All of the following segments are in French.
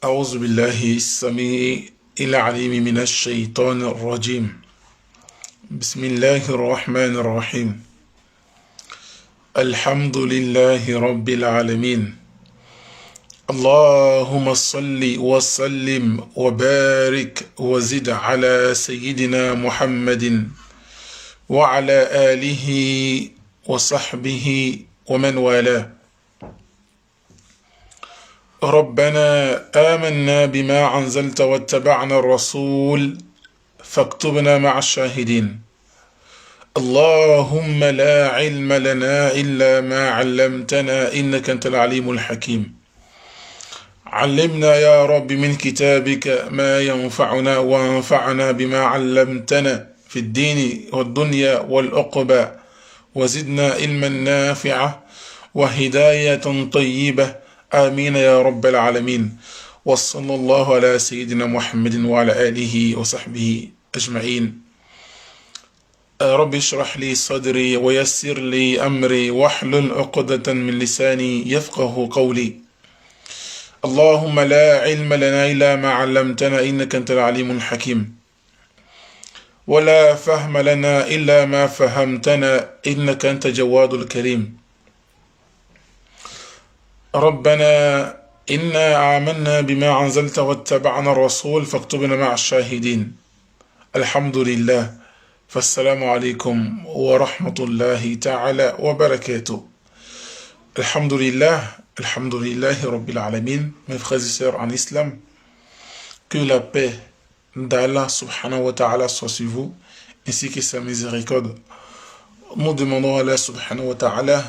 أعوذ بالله السميع العليم من الشيطان الرجيم. بسم الله الرحمن الرحيم. الحمد لله رب العالمين. اللهم صل وسلم وبارك وزد على سيدنا محمد وعلى آله وصحبه ومن والاه. ربنا آمنا بما أنزلت واتبعنا الرسول فاكتبنا مع الشاهدين. اللهم لا علم لنا إلا ما علمتنا إنك أنت العليم الحكيم. علمنا يا رب من كتابك ما ينفعنا وانفعنا بما علمتنا في الدين والدنيا والعقبى وزدنا علما نافعا وهداية طيبة آمين يا رب العالمين. وصلى الله على سيدنا محمد وعلى آله وصحبه أجمعين. رب اشرح لي صدري ويسر لي أمري واحلل عقدة من لساني يفقه قولي. اللهم لا علم لنا إلا ما علمتنا إنك أنت العليم الحكيم. ولا فهم لنا إلا ما فهمتنا إنك أنت جواد الكريم. ربنا إنا آمنا بما أنزلت واتبعنا الرسول فاكتبنا مع الشاهدين. الحمد لله. فالسلام عليكم ورحمة الله تعالى وبركاته. الحمد لله رب العالمين. Mes frères et sœurs en islam, que la paix d'Allah subhanahu wa ta'ala soit sur vous, ainsi que sa miséricorde. Nous demandons à Allah subhanahu wa ta'ala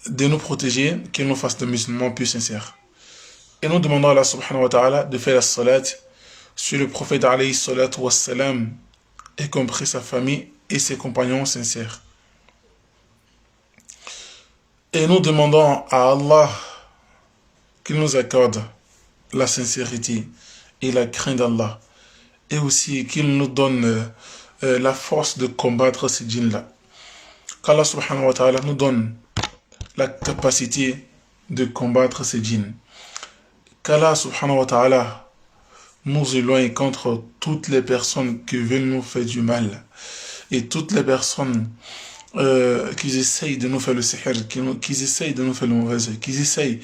de nous protéger, qu'il nous fasse des musulmans plus sincères. Et nous demandons à Allah subhanahu wa ta'ala de faire la salat sur le prophète alayhi salatu wassalam, y compris sa famille et ses compagnons sincères. Et nous demandons à Allah qu'il nous accorde la sincérité et la crainte d'Allah, et aussi qu'il nous donne la force de combattre ces djinns-là. Qu'Allah subhanahu wa ta'ala nous donne la capacité de combattre ces djinns. Qu'Allah subhanahu wa ta'ala nous éloigne contre toutes les personnes qui veulent nous faire du mal et toutes les personnes qui essayent de nous faire le sihr, qui essayent de nous faire le mauvais, qui essayent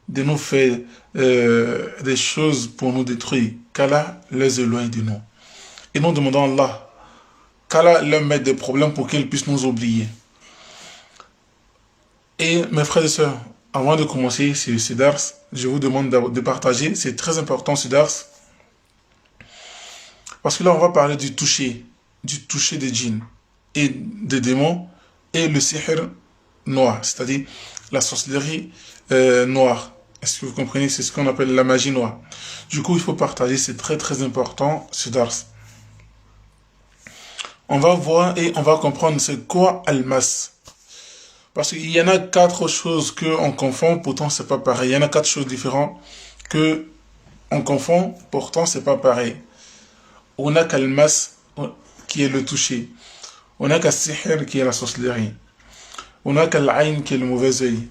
de nous faire des choses pour nous détruire. Qu'Allah les éloigne de nous. Et nous demandons à Allah qu'Allah leur mette des problèmes pour qu'ils puissent nous oublier. Et mes frères et sœurs, avant de commencer ce dars, je vous demande de partager, c'est très important ce dars, parce que là on va parler du toucher des djinns et des démons et le sihr noir, c'est-à-dire la sorcellerie noire. Est-ce que vous comprenez? C'est ce qu'on appelle la magie noire. Du coup, il faut partager, c'est très très important ce dars. On va voir et on va comprendre c'est quoi al-mas. Parce qu'il y en a 4 choses qu'on confond, pourtant c'est pas pareil. Il y en a 4 choses différentes que on confond, pourtant c'est pas pareil. On a qu'al-mas qui est le toucher. On a qu'al-sihr qui est la sorcellerie. On a qu'al-ayn qui est le mauvais œil.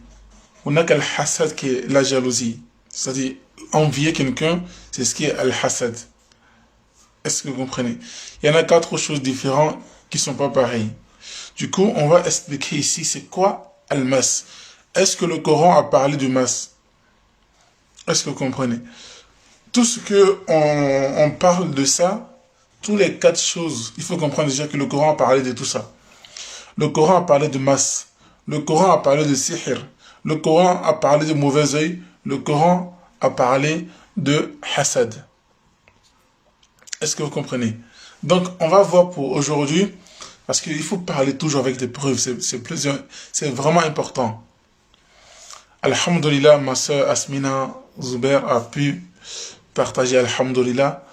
On a qu'al-hasad qui est la jalousie. C'est-à-dire envier quelqu'un, c'est ce qui est al-hasad. Est-ce que vous comprenez? Il y en a 4 choses différentes qui sont pas pareilles. Du coup, on va expliquer ici c'est quoi al-mas. Est-ce que le Coran a parlé du mas? Est-ce que vous comprenez? Tout ce que on parle de ça, tous les 4 choses, il faut comprendre déjà que le Coran a parlé de tout ça. Le Coran a parlé de mas. Le Coran a parlé de sihr. Le Coran a parlé de mauvais œil. Le Coran a parlé de hasad. Est-ce que vous comprenez? Donc, on va voir pour aujourd'hui. Parce qu'il faut parler toujours avec des preuves, c'est vraiment important. Alhamdulillah, ma soeur Asmina Zuber a pu partager, alhamdulillah,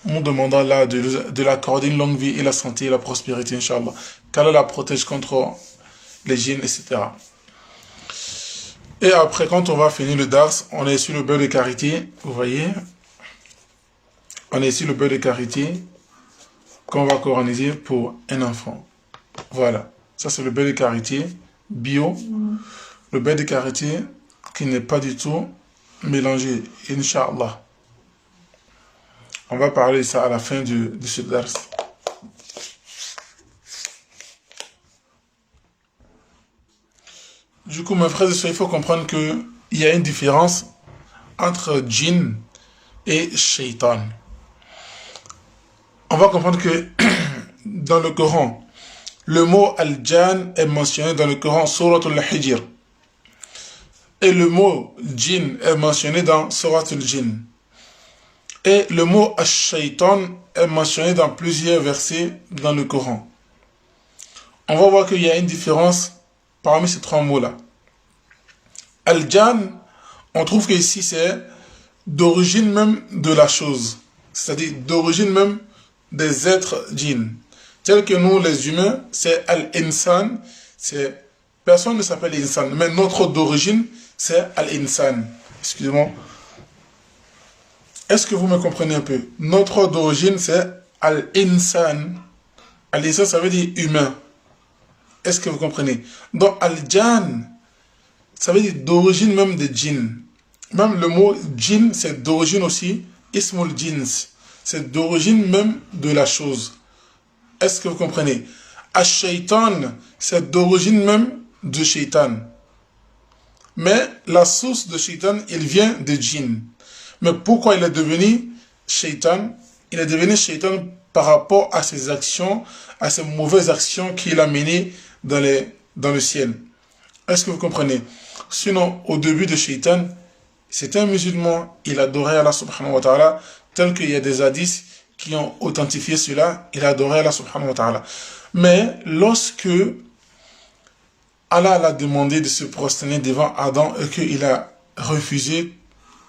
nous demandant là de l'accorder une longue vie et la santé et la prospérité, Inch'Allah. Qu'Allah la protège contre les djinns, etc. Et après, quand on va finir le dars, on est sur le beurre de karité, vous voyez, on est sur le beurre de karité qu'on va coraniser pour un enfant. Voilà, ça c'est le beurre de karité bio, le beurre de karité qui n'est pas du tout mélanger, Inch'Allah. On va parler de ça à la fin de ce dars. Du coup, mes frères et sœurs, il faut comprendre qu'il y a une différence entre djinn et shaitan. On va comprendre que dans le Coran, le mot al-jan est mentionné dans le Coran, Surat al-Hijr. Et le mot djinn est mentionné dans Surat al-Jinn. Et le mot al-shaitan est mentionné dans plusieurs versets dans le Coran. On va voir qu'il y a une différence parmi ces trois mots-là. Al-jan, on trouve qu'ici c'est d'origine même de la chose. C'est-à-dire d'origine même des êtres djinns. Tel que nous, les humains, c'est Al-Insan. Personne ne s'appelle Insan, mais notre d'origine, c'est Al-Insan. Excusez-moi. Est-ce que vous me comprenez un peu? Notre d'origine, c'est Al-Insan. Al-Insan, ça veut dire humain. Est-ce que vous comprenez? Donc, Al-Jan, ça veut dire d'origine même des djinns. Même le mot djinn, c'est d'origine aussi, Ismul Jins. C'est d'origine même de la chose. Est-ce que vous comprenez? Ash-Shaytan, c'est d'origine même de Shaitan. Mais la source de Shaitan, il vient de djinn. Mais pourquoi il est devenu Shaitan? Il est devenu Shaitan par rapport à ses actions, à ses mauvaises actions qu'il a menées dans le ciel. Est-ce que vous comprenez? Sinon, au début de Shaitan, c'était un musulman, il adorait Allah subhanahu wa ta'ala, tel qu'il y a des hadiths qui ont authentifié cela, il adorait Allah subhanahu wa ta'ala. Mais lorsque Allah l'a demandé de se prosterner devant Adam et qu'il a refusé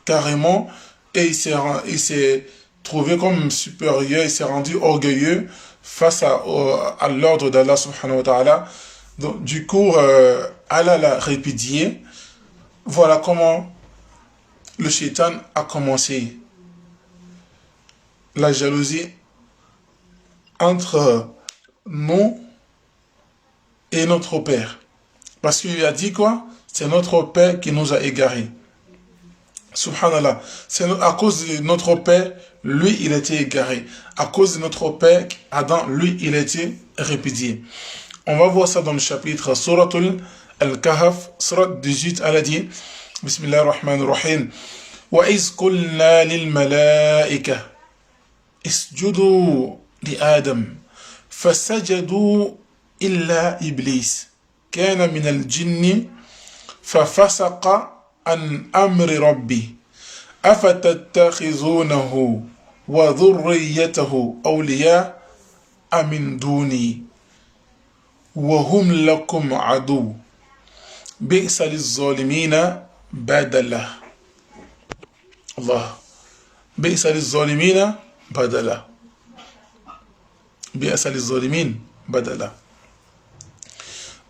carrément, et il s'est trouvé comme supérieur, il s'est rendu orgueilleux face à l'ordre d'Allah subhanahu wa ta'ala. Donc, du coup, Allah l'a répudié. Voilà comment le shaitan a commencé. La jalousie entre nous et notre Père. Parce qu'il a dit quoi? C'est notre Père qui nous a égarés. Subhanallah. C'est à cause de notre Père, lui, il a été égaré. À cause de notre Père, Adam, lui, il a été répudié. On va voir ça dans le chapitre Suratul Al-Kahf, Surat 18, elle a dit, Bismillah ar-Rahman ar-Rahim, وَإِذْ قُلْنَا لِلْمَلَائِكَةِ اسْجُدُوا لِآدَمَ فَسَجَدُوا إِلَّا إِبْلِيسَ كَانَ مِنَ الْجِنِّ فَفَسَقَ عَنْ أَمْرِ رَبِّهِ أَفَتَتَّخِذُونَهُ وَذُرِّيَّتَهُ أَوْلِيَاءَ مِنْ دُونِي وَهُمْ لَكُمْ عَدُوٌّ بِئْسَ لِلظَّالِمِينَ بَدَلًا. Allah. بِئْسَ لِلظَّالِمِينَ بدلا. بِئْسَ لِلظَّالِمِينَ بدلا.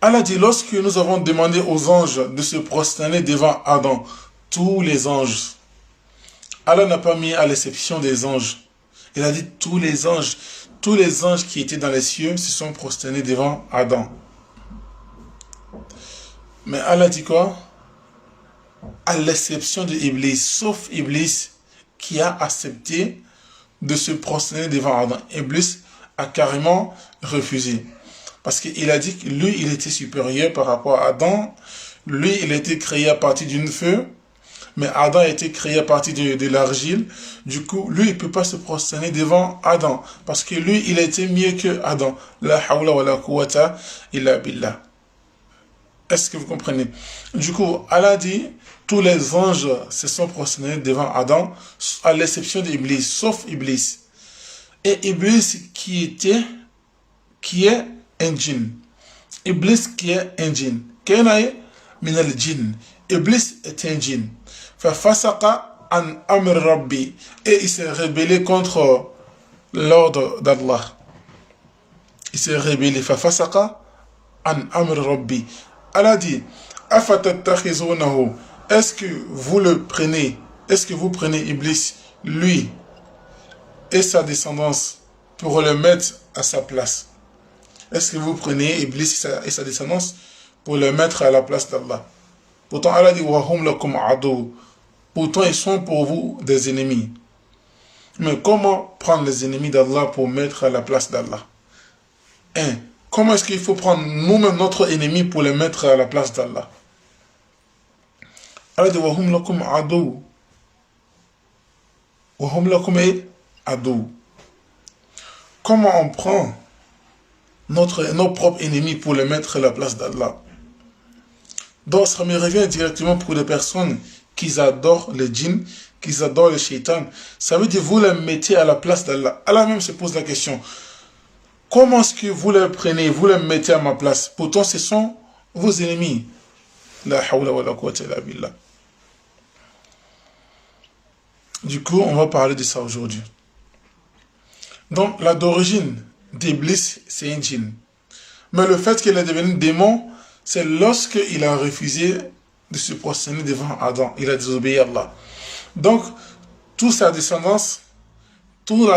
Allah dit, lorsque nous avons demandé aux anges de se prosterner devant Adam, tous les anges, Allah n'a pas mis à l'exception des anges. Il a dit tous les anges qui étaient dans les cieux se sont prosternés devant Adam. Mais Allah dit quoi? À l'exception de Iblis, sauf Iblis qui a accepté de se prosterner devant Adam. Iblis a carrément refusé. Parce qu'il a dit que lui, il était supérieur par rapport à Adam. Lui, il a été créé à partir d'une feu. Mais Adam a été créé à partir de l'argile. Du coup, lui, il ne peut pas se prosterner devant Adam. Parce que lui, il a été mieux que Adam. La hawla wa la quwwata illa billah. Est-ce que vous comprenez? Du coup, Allah dit, tous les anges se sont prosternés devant Adam, à l'exception d'Iblis, sauf Iblis. Et Iblis qui est un djinn. Iblis qui est un djinn. Kenaye min al-djinn. Iblis est un djinn. Fafasaqa an amr rabbi. Et il s'est rebellé contre l'ordre d'Allah. Il s'est rebellé. Fafasaqa an amr rabbi. Allah dit, afatattakhizunahu. Est-ce que vous le prenez? Est-ce que vous prenez Iblis, lui et sa descendance, pour le mettre à sa place? Est-ce que vous prenez Iblis et sa descendance pour le mettre à la place d'Allah? Pourtant Allah dit, wa hum lakum adu. pourtant ils sont pour vous des ennemis. Mais comment prendre les ennemis d'Allah pour mettre à la place d'Allah? Comment est-ce qu'il faut prendre nous-mêmes notre ennemi pour les mettre à la place d'Allah? Allah dit wahum lakum adou. Wahum lakum adou. Comment on prend nos propres ennemis pour les mettre à la place d'Allah? Donc ça me revient directement pour des personnes qui adorent les djinns, qui adorent les shaitans. Ça veut dire vous les mettez à la place d'Allah. Allah même se pose la question. Comment est-ce que vous les prenez, vous les mettez à ma place? Pourtant ce sont vos ennemis. La hawla wa la quwwata illa billah. Du coup, on va parler de ça aujourd'hui. Donc, d'origine d'Iblis, c'est un djinn. Mais le fait qu'il est devenu démon, c'est lorsqu'il a refusé de se prosterner devant Adam. Il a désobéi à Allah. Donc, toute sa descendance, toutes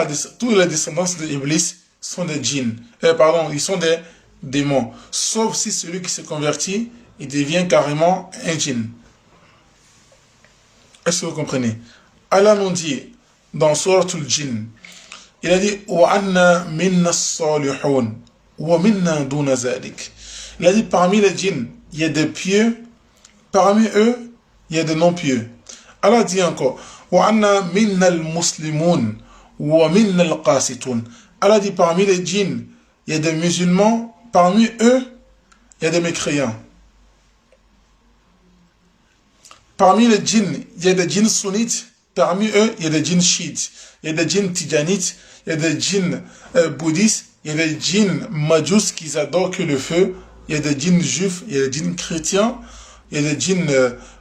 les descendances d'Iblis sont des djinns. Ils sont des démons. Sauf si celui qui se convertit, il devient carrément un djinn. Est-ce que vous comprenez? Allah nous dit dans Suratul Jinn, il a dit وَأَنَّا مِنَّا الصَّالِحُونَ وَمِنَّا دُونَ ذَلِكَ. Il a dit parmi les djinns, il y a des pieux, parmi eux, il y a des non-pieux. Allah dit encore وَأَنَّا مِنَّا الْمُسْلِمُونَ وَمِنَّا الْقَاسِتُونَ. Allah dit parmi les djinns, il y a des musulmans, parmi eux, il y a des mécréants. Parmi les djinns, il y a des djinns sunnites. Parmi eux, il y a des djinns chiites, il y a des djinns tidjanites, il y a des djinns bouddhistes, il y a des djinns majous qui adorent que le feu, il y a des djinns juifs, il y a des djinns chrétiens, il y a des djinns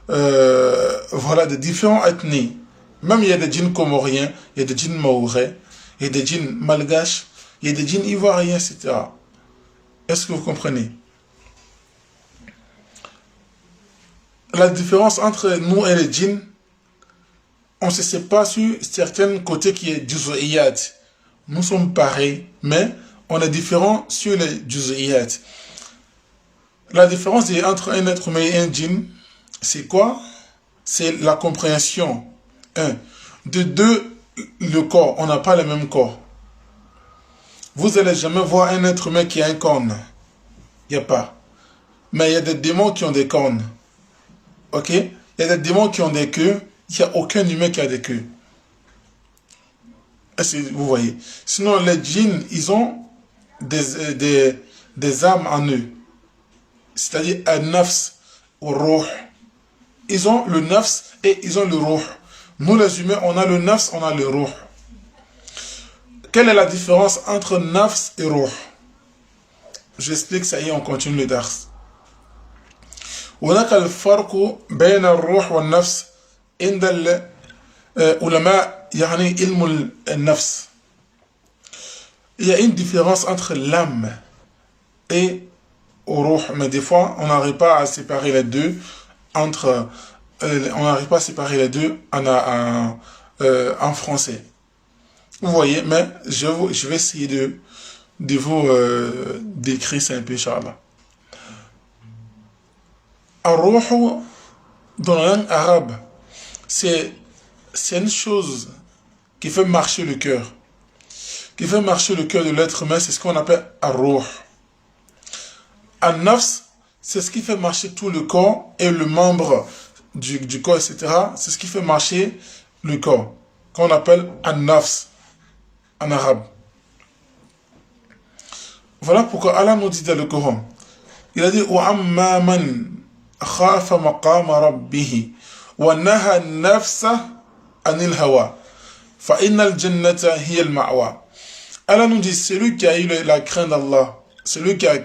de différentes ethnies. Même il y a des djinns comoriens, il y a des djinns maorais, il y a des djinns malgaches, il y a des djinns ivoiriens, etc. Est-ce que vous comprenez? La différence entre nous et les djinns, on ne se sépare sur certains côtés qui est juz'iyat. Nous sommes pareils, mais on est différents sur les juz'iyat. La différence entre un être humain et un djinn, c'est quoi? C'est la compréhension. De deux, le corps. On n'a pas le même corps. Vous n'allez jamais voir un être humain qui a un corne. Il n'y a pas. Mais il y a des démons qui ont des cornes. Ok? Il y a des démons qui ont des queues. Il n'y a aucun humain qui a des queues. Est-ce que vous voyez? Sinon, les djinns, ils ont des âmes en eux. C'est-à-dire un nafs ou ruh. Ils ont le nafs et ils ont le ruh. Nous, les humains, on a le nafs, on a le ruh. Quelle est la différence entre nafs et ruh? J'explique, ça y est, on continue le dars. هناك الفرق بين الروح والنفس عند العلماء يعني علم النفس. Il y a une différence entre l'âme et ruh, mais des fois on n'arrive pas à séparer les deux en français. Vous voyez, mais je vais essayer de vous décrire ça un peu, Inch'Allah. Ar-ruh, dans la langue arabe, c'est une chose qui fait marcher le cœur. Qui fait marcher le cœur de l'être humain, c'est ce qu'on appelle ar-ruh. An-nafs, c'est ce qui fait marcher tout le corps et le membre du corps, etc. C'est ce qui fait marcher le corps, qu'on appelle an-nafs en arabe. Voilà pourquoi Allah nous dit dans le Coran. Il a dit وَأَمَّا مَنْ خَافَ مَقَامَ رَبِّهِ وَنَهَى النَّفْسَ عَنِ الْهَوَى فَإِنَّ الْجَنَّةَ هِيَ الْمَأْوَى. Allah nous dit celui qui a eu la crainte d'Allah, celui qui a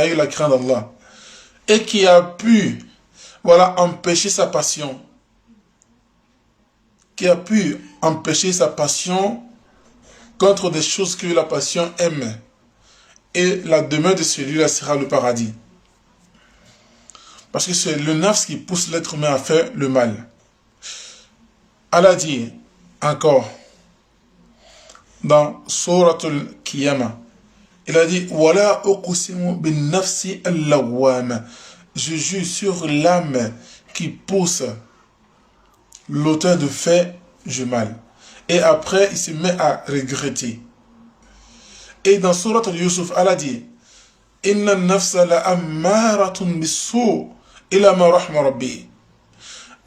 eu la crainte d'Allah et qui a pu empêcher sa passion, qui a pu empêcher sa passion contre des choses que la passion aime, et la demeure de celui-là sera le paradis. Parce que c'est le nafs qui pousse l'être humain à faire le mal. Allah dit encore dans Suratul Qiyamah, il a dit Wala uqsimu bin nafsi al-lawwama. Je jure sur l'âme qui pousse l'auteur de fait du mal. Et après, il se met à regretter. Et dans Surat al-Yusuf, Allah dit Inna nafsa la ammaratun bis-su' ila ma rahma rabbi.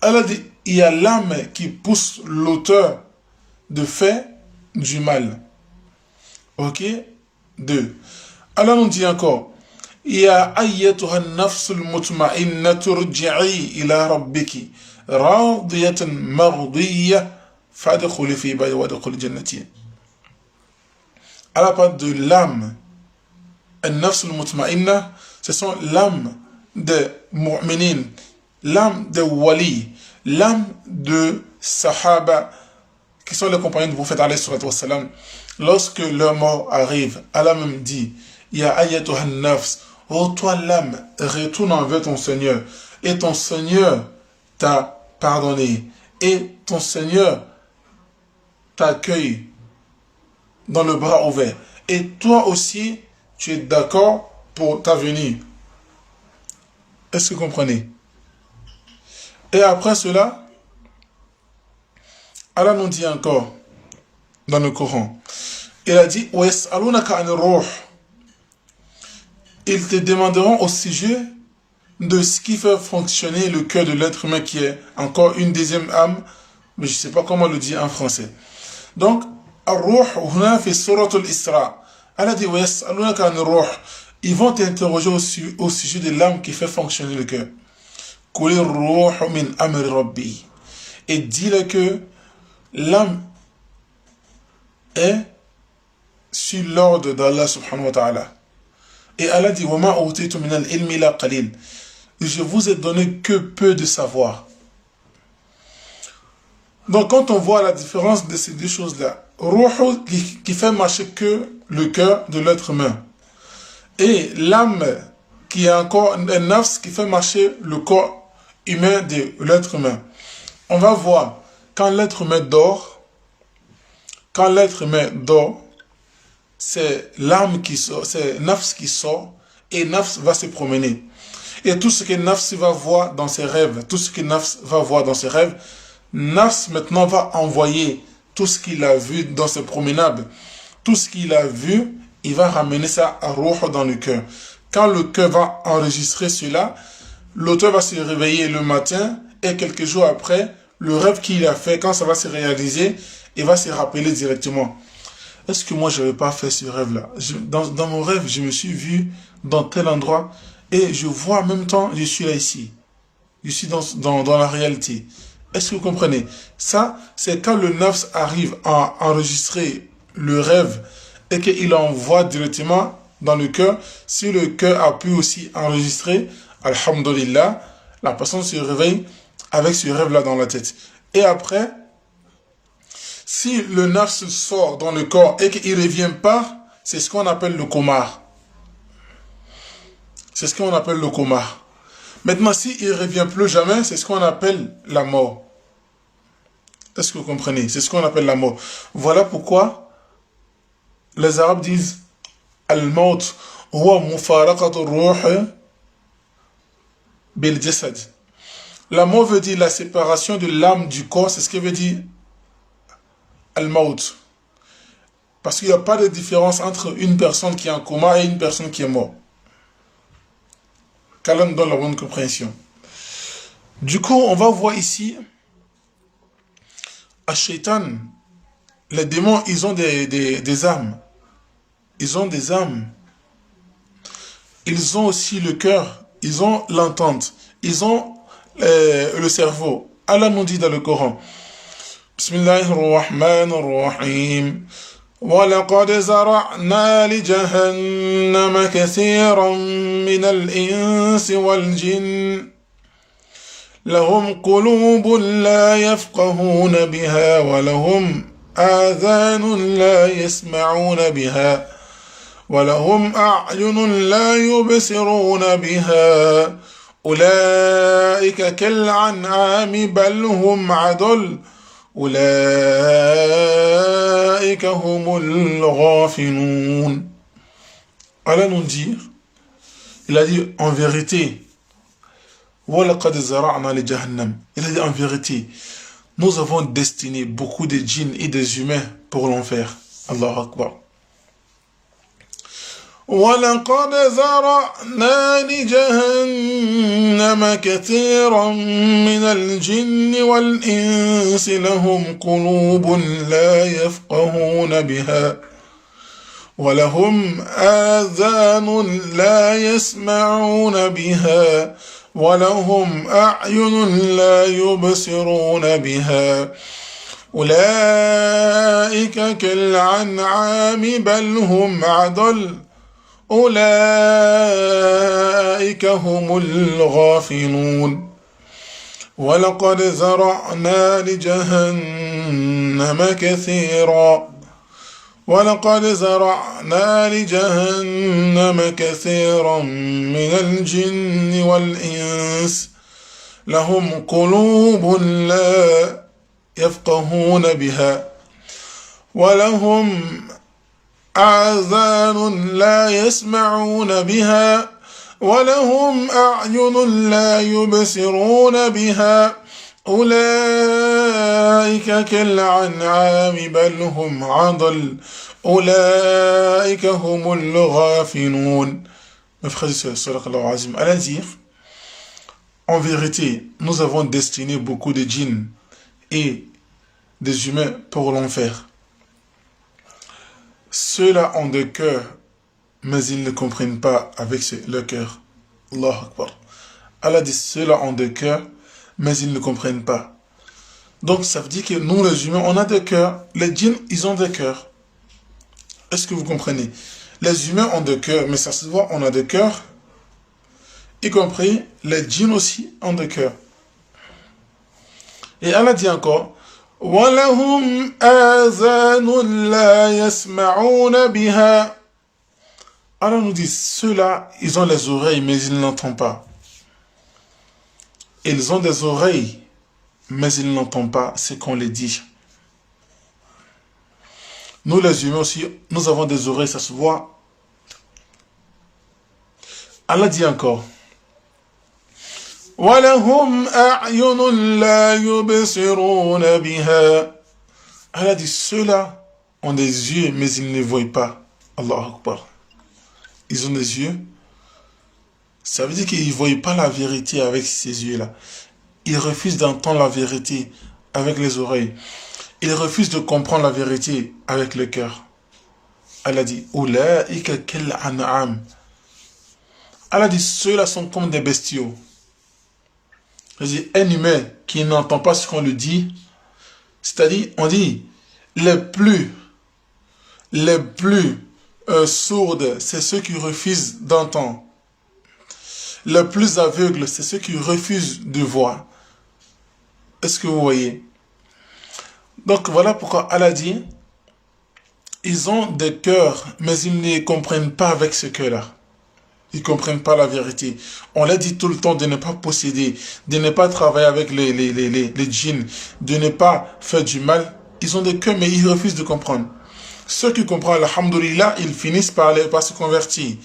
Allah dit il y a l'âme qui pousse l'auteur de fait du mal. Ok? 2. Allah nous dit encore Ya ayyatuha nafsul mutma'innatu rji'i ila rabbiki radiyatan mardiyya fadkhuli fi ibadi wadkhuli jannati. Allah parle de l'âme. An-nafsul mutma'inna, ce sont l'âme de mu'minin, l'âme de wali, l'âme de sahaba, qui sont les compagnons du prophète alayhi salatu wassalam. Lorsque leur mort arrive, Allah même dit Ya ayyatuha nafs, ô toi l'âme, retourne envers ton Seigneur, et ton Seigneur t'a pardonné, et ton Seigneur t'accueille dans le bras ouvert. Et toi aussi, tu es d'accord pour ta venue. Est-ce que vous comprenez? Et après cela, Allah nous dit encore dans le Coran, il a dit ils te demanderont au sujet de ce qui fait fonctionner le cœur de l'être humain, qui est encore une deuxième âme, mais je ne sais pas comment le dire en français. Donc, Ar-Ruh, fi Surat al-Isra, Allah dit ils vont t'interroger au sujet de l'âme qui fait fonctionner le cœur. Et dis-le que l'âme est sur l'ordre d'Allah subhanahu wa ta'ala. Et Allah dit je vous ai donné que peu de savoir. Donc quand on voit la différence de ces deux choses-là, Ruh qui fait marcher que le cœur de l'être humain, et l'âme qui est encore un nafs qui fait marcher le corps humain de l'être humain. On va voir, quand l'être humain dort, c'est l'âme qui sort, c'est nafs qui sort, et nafs va se promener. Et tout ce que nafs va voir dans ses rêves, nafs maintenant va envoyer tout ce qu'il a vu dans ses promenades. Tout ce qu'il a vu, il va ramener ça à Ruh dans le cœur. Quand le cœur va enregistrer cela, l'auteur va se réveiller le matin et quelques jours après, le rêve qu'il a fait, quand ça va se réaliser, il va se rappeler directement. Est-ce que moi je n'avais pas fait ce rêve-là? Dans mon rêve, je me suis vu dans tel endroit et je vois en même temps, je suis là ici. Je suis dans la réalité. Est-ce que vous comprenez? Ça, c'est quand le nafs arrive à enregistrer le rêve et qu'il envoie directement dans le cœur. Si le cœur a pu aussi enregistrer, alhamdulillah, la personne se réveille avec ce rêve-là dans la tête. Et après, si le nafs sort dans le corps et qu'il ne revient pas, c'est ce qu'on appelle le coma. C'est ce qu'on appelle le coma. Maintenant, s'il ne revient plus jamais, c'est ce qu'on appelle la mort. Est-ce que vous comprenez? C'est ce qu'on appelle la mort. Voilà pourquoi les Arabes disent Al-Maut huwa mufaraqatu ruh bil jasad. La mort veut dire la séparation de l'âme du corps, c'est ce que veut dire Al-Maut. Parce qu'il n'y a pas de différence entre une personne qui est en coma et une personne qui est morte. Qu'Allah nous donne la bonne compréhension. Du coup, on va voir ici Ash-Shaytan, les démons, ils ont des âmes. Ils ont des âmes. Ils ont aussi le cœur. Ils ont l'entente. Ils ont le cerveau. Allah nous dit dans le Coran. Bismillahirrahmanirrahim. وَلَقَدْ زَرَعْنَا لِجَهَنَّمَ كَثِيرًا مِنَ الْإِنسِ وَالْجِنِّ لهم قلوب لا يفقهون بها ولهم آذان لا يسمعون بها ولهم أعين لا يبصرون بها أولئك كالأنعام بل هم أضل أولئك هم الغافلون. Allah nous dit, il a dit en vérité, il a dit en vérité, nous avons destiné beaucoup de djinns et des humains pour l'enfer. Allahu Akbar. وَلَقَدْ ذَرَأْنَا لِجَهَنَّمَ كَثِيرًا مِنَ الْجِنِّ وَالْإِنسِ لَهُمْ قُلُوبٌ لَا يَفْقَهُونَ بِهَا وَلَهُمْ آذَانٌ لَا يَسْمَعُونَ بِهَا وَلَهُمْ أَعْيُنٌ لَا يُبْصِرُونَ بِهَا أولئك كالأنعام بل هم أضل أولئك هم الغافلون ولقد ذرأنا لجهنم كثيرا ولقد ذرأنا لجهنم كثيرا من الجن والإنس لهم قلوب لا يفقهون بها ولهم آذان لا يسمعون بها ولهم أعين لا يبصرون بها أولئك كالأنعام بل هم أضل أولئك هم الغافلون. Mes frères et sœurs, sallallahu alayhi wa sallam, en vérité, nous avons destiné beaucoup de djinns et des humains pour l'enfer. Ceux-là ont des cœurs, mais ils ne comprennent pas avec leur cœur. Allahu Akbar. Allah dit, ceux-là ont des cœurs, mais ils ne comprennent pas. Donc ça veut dire que nous les humains, on a des cœurs. Les djinns, ils ont des cœurs. Est-ce que vous comprenez? Les humains ont des cœurs, mais ça se voit, on a des cœurs. Y compris, les djinns aussi ont des cœurs. Et Allah dit encore, وَلَهُمْ آذَانٌ لَا يَسْمَعُونَ بِهَا. Allah nous dit, ceux-là, ils ont les oreilles, mais ils n'entendent pas. Ils ont des oreilles, mais ils n'entendent pas ce qu'on les dit. Nous, les humains aussi, nous avons des oreilles, ça se voit. Allah dit encore, وَلَهُمْ أَعْيُنٌ لَا يُبْصِرُونَ بِهَا. Allah dit, ceux-là ont des yeux, mais ils ne voient pas. Allahu Akbar. Ils ont des yeux. Ça veut dire qu'ils ne voient pas la vérité avec ces yeux-là. Ils refusent d'entendre la vérité avec les oreilles. Ils refusent de comprendre la vérité avec le cœur. Allah dit, أُولَئِكَ كَالْأَنْعَامِ. Allah dit, ceux-là sont comme des bestiaux. C'est-à-dire, un humain qui n'entend pas ce qu'on lui dit, c'est-à-dire, on dit, les plus sourdes, c'est ceux qui refusent d'entendre. Les plus aveugles, c'est ceux qui refusent de voir. Est-ce que vous voyez? Donc voilà pourquoi Allah dit, ils ont des cœurs, mais ils ne comprennent pas avec ce cœur-là. Ils ne comprennent pas la vérité. On leur dit tout le temps de ne pas posséder, de ne pas travailler avec les djinns, de ne pas faire du mal. Ils ont des cœurs, mais ils refusent de comprendre. Ceux qui comprennent, alhamdoulilah, ils finissent par se convertir.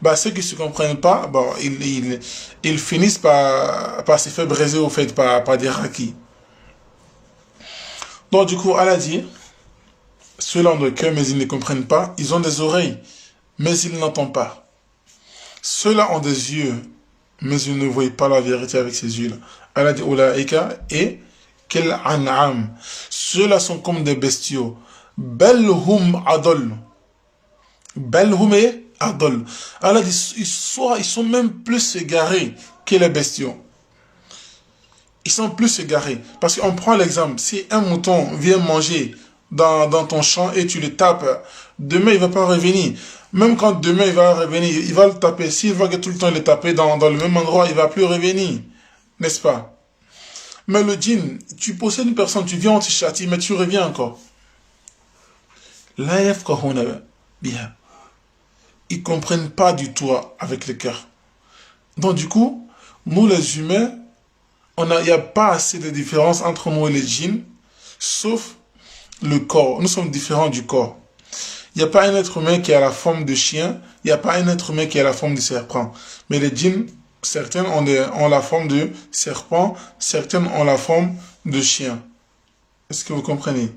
Bah, ceux qui ne se comprennent pas, bon, ils finissent par se faire briser au fait par des raquis. Donc du coup, Allah dit, ceux-là ont des cœurs, mais ils ne comprennent pas. Ils ont des oreilles, mais ils n'entendent pas. Ceux-là ont des yeux, mais ils ne voient pas la vérité avec ces yeux-là. Allah dit, Ulaika et Kel An'am. Ceux-là sont comme des bestiaux. Bel hum adol. Bel hum et adol. Allah dit, ils sont même plus égarés que les bestiaux. Ils sont plus égarés. Parce qu'on prend l'exemple, si un mouton vient manger dans ton champ et tu le tapes, demain il ne va pas revenir. Même quand demain il va revenir, il va le taper. S'il voit que tout le temps il est tapé dans le même endroit, il ne va plus revenir. N'est-ce pas? Mais le djinn, tu possèdes une personne, tu viens, on te châtie, mais tu reviens encore. La yafqahuna biha. Ils ne comprennent pas du tout avec le cœur. Donc du coup, nous les humains, il n'y a pas assez de différence entre nous et les djinns, sauf le corps. Nous sommes différents du corps. Il n'y a pas un être humain qui a la forme de chien, il n'y a pas un être humain qui a la forme de serpent. Mais les djinns, certains ont la forme de serpent, certains ont la forme de chien. Est-ce que vous comprenez?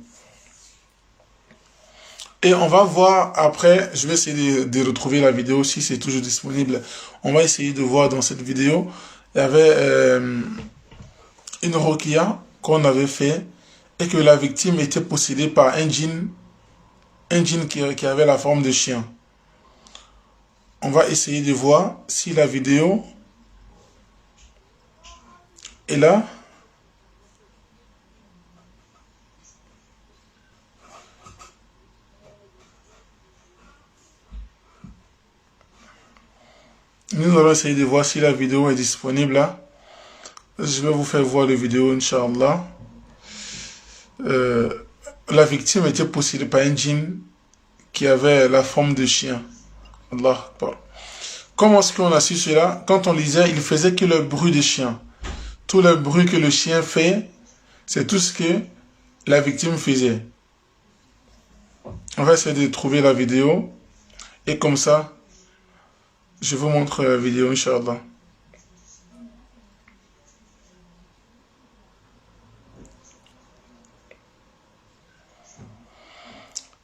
Et on va voir après, je vais essayer de retrouver la vidéo si c'est toujours disponible. On va essayer de voir dans cette vidéo. Il y avait une roquia qu'on avait fait et que la victime était possédée par un djinn qui avait la forme de chien. On va essayer de voir si la vidéo est là. Nous allons essayer de voir si la vidéo est disponible là. Je vais vous faire voir la vidéo, Inch'Allah. La victime était possédée par un djinn qui avait la forme de chien. Allah. Comment est-ce qu'on a su cela? Quand on lisait, il faisait que le bruit de chien. Tout le bruit que le chien fait, c'est tout ce que la victime faisait. On va essayer de trouver la vidéo. Et comme ça, je vous montre la vidéo, Inch'Allah.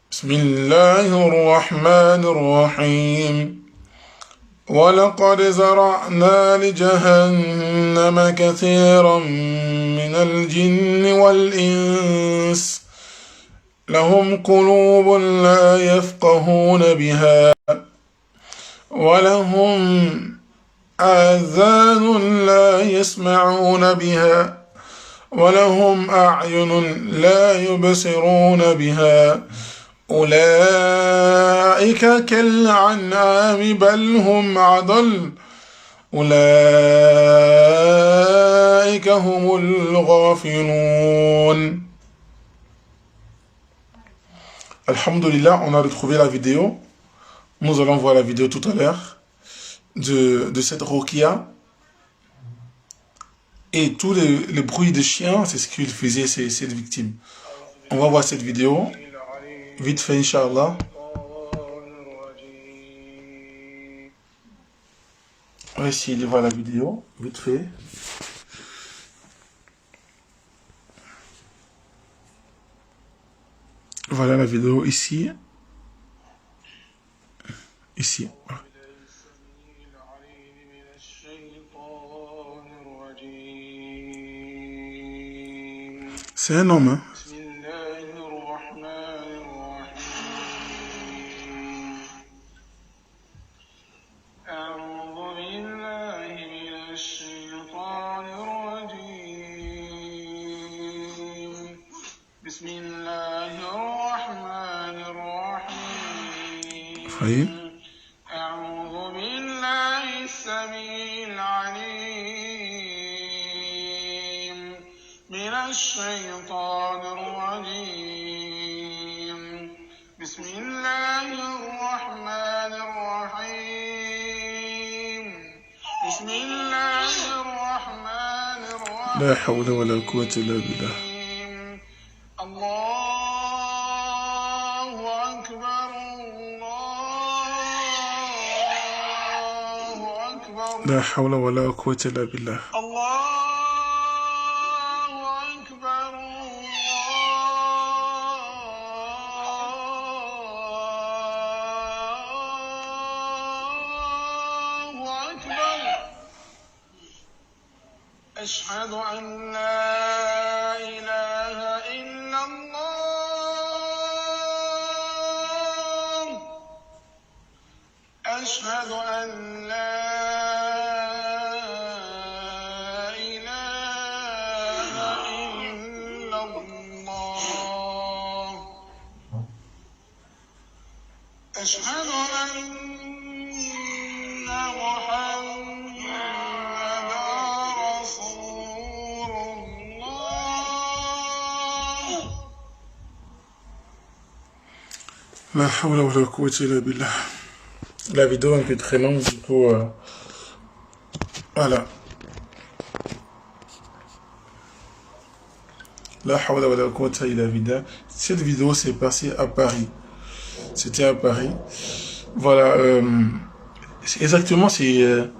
Bismillahirrahmanirrahim. ولقد زرعنا لجهنم كثيرا من الجن والإنس لهم قلوب لا يفقهون بها ولهم آذان لا يسمعون بها ولهم أعين لا يبصرون بها أولئك كالأنعام بل هم أضل أولئك هم الغافلون. Alhamdulillah, on a retrouvé la vidéo. Nous allons voir la vidéo tout à l'heure de cette roquia. Et tous les bruits de chiens, c'est ce qu'il faisait, cette victime. On va voir cette vidéo. Vite fait, Inch'Allah. On va essayer de voir la vidéo. Vite fait. Voilà la vidéo ici. Ici. C'est un homme, hein? Oui. أعوذ بالله السميع العليم من الشيطان الرجيم بسم الله الرحمن الرحيم بسم الله الرحمن الرحيم لا حول ولا قوة إلا بالله. لا حول ولا قوة إلا بالله. الله أكبر الله أكبر أشهد أن لا إله إلا الله أشهد أن لا أشهد أن محمدا رسول الله لا حول ولا قوة إلا بالله. La vidéo est un peu très longue, du coup, voilà. La hawla wa la quwwata illa billah. Cette vidéo s'est passée à Paris. C'était à Paris. Voilà. Exactement, c'est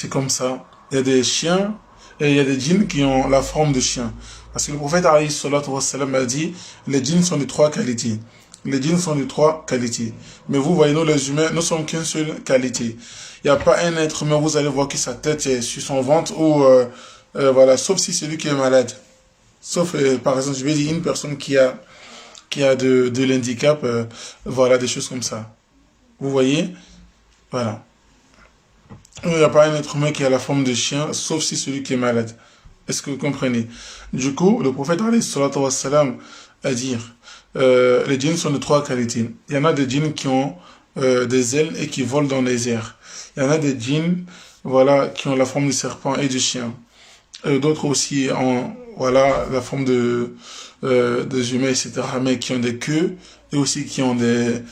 comme ça. Il y a des chiens et il y a des djinns qui ont la forme de chien. Parce que le prophète alayhi salatu wassalam a dit, les djinns sont de trois qualités. Les djinns sont de trois qualités. Mais vous voyez, nous les humains, nous sommes qu'une seule qualité. Il n'y a pas un être humain, vous allez voir que sa tête est sur son ventre ou voilà, sauf si c'est lui qui est malade. Sauf, par exemple, je vais dire une personne qui a de l'handicap, voilà, des choses comme ça. Vous voyez? Voilà. Il n'y a pas un être humain qui a la forme de chien, sauf si celui qui est malade. Est-ce que vous comprenez? Du coup, le prophète alayhi salatu wassalam a dit, les djinns sont de trois qualités. Il y en a des djinns qui ont des ailes et qui volent dans les airs. Il y en a des djinns, voilà, qui ont la forme du serpent et du chien. D'autres aussi ont, voilà, la forme des humains, etc., mais qui ont des queues et aussi qui ont des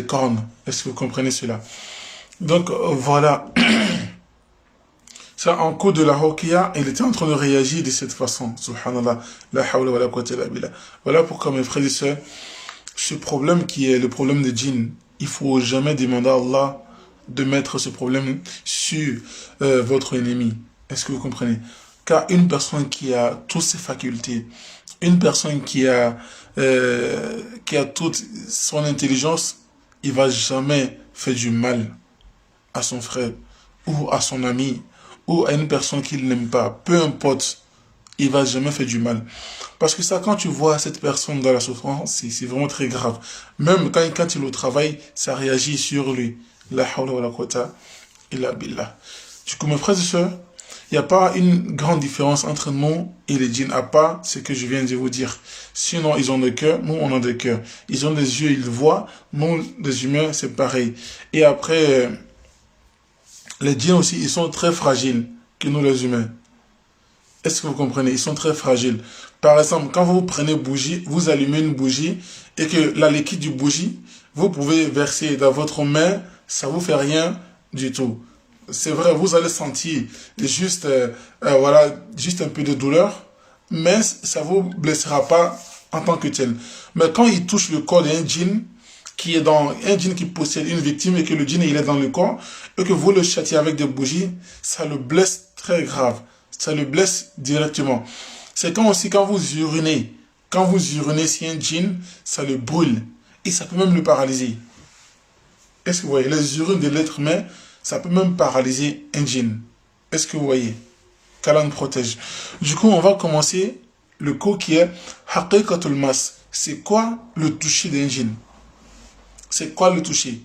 cornes. Est-ce que vous comprenez cela? Donc, voilà. Ça, en cours de la Ruqya, il était en train de réagir de cette façon. Subhanallah. La hawla wa la quwwata illa billah. Voilà pourquoi, mes frères et sœurs, ce problème qui est le problème des djinns, il faut jamais demander à Allah de mettre ce problème sur votre ennemi. Est-ce que vous comprenez? Car une personne qui a toutes ses facultés, une personne qui a toute son intelligence, il va jamais faire du mal à son frère ou à son ami ou à une personne qu'il n'aime pas. Peu importe, il va jamais faire du mal. Parce que ça, quand tu vois cette personne dans la souffrance, c'est vraiment très grave. Même quand il est au travail, ça réagit sur lui. La hawla wa la quwwata illa billah. Du coup, mes frères et sœurs, il n'y a pas une grande différence entre nous et les djinns, à part ce que je viens de vous dire. Sinon, ils ont des cœurs, nous, on a des cœurs. Ils ont des yeux, ils voient. Nous, les humains, c'est pareil. Et après, les djinns aussi, ils sont très fragiles que nous, les humains. Est-ce que vous comprenez? Ils sont très fragiles. Par exemple, quand vous prenez une bougie, vous allumez une bougie et que la liquide du bougie, vous pouvez verser dans votre main, ça vous fait rien du tout. C'est vrai, vous allez sentir juste, voilà, juste un peu de douleur, mais ça vous blessera pas en tant que tel. Mais quand il touche le corps d'un djinn, un djinn qui possède une victime et que le djinn il est dans le corps, et que vous le châtiez avec des bougies, ça le blesse très grave. Ça le blesse directement. C'est quand aussi quand vous urinez si un djinn, ça le brûle. Et ça peut même le paralyser. Est-ce que vous voyez? Les urines de l'être humain, ça peut même paralyser un djinn. Est-ce que vous voyez? Qu'Allah nous protège. Du coup, on va commencer le cours qui est Haqiqatul Mas. C'est quoi le toucher d'un djinn? C'est quoi le toucher?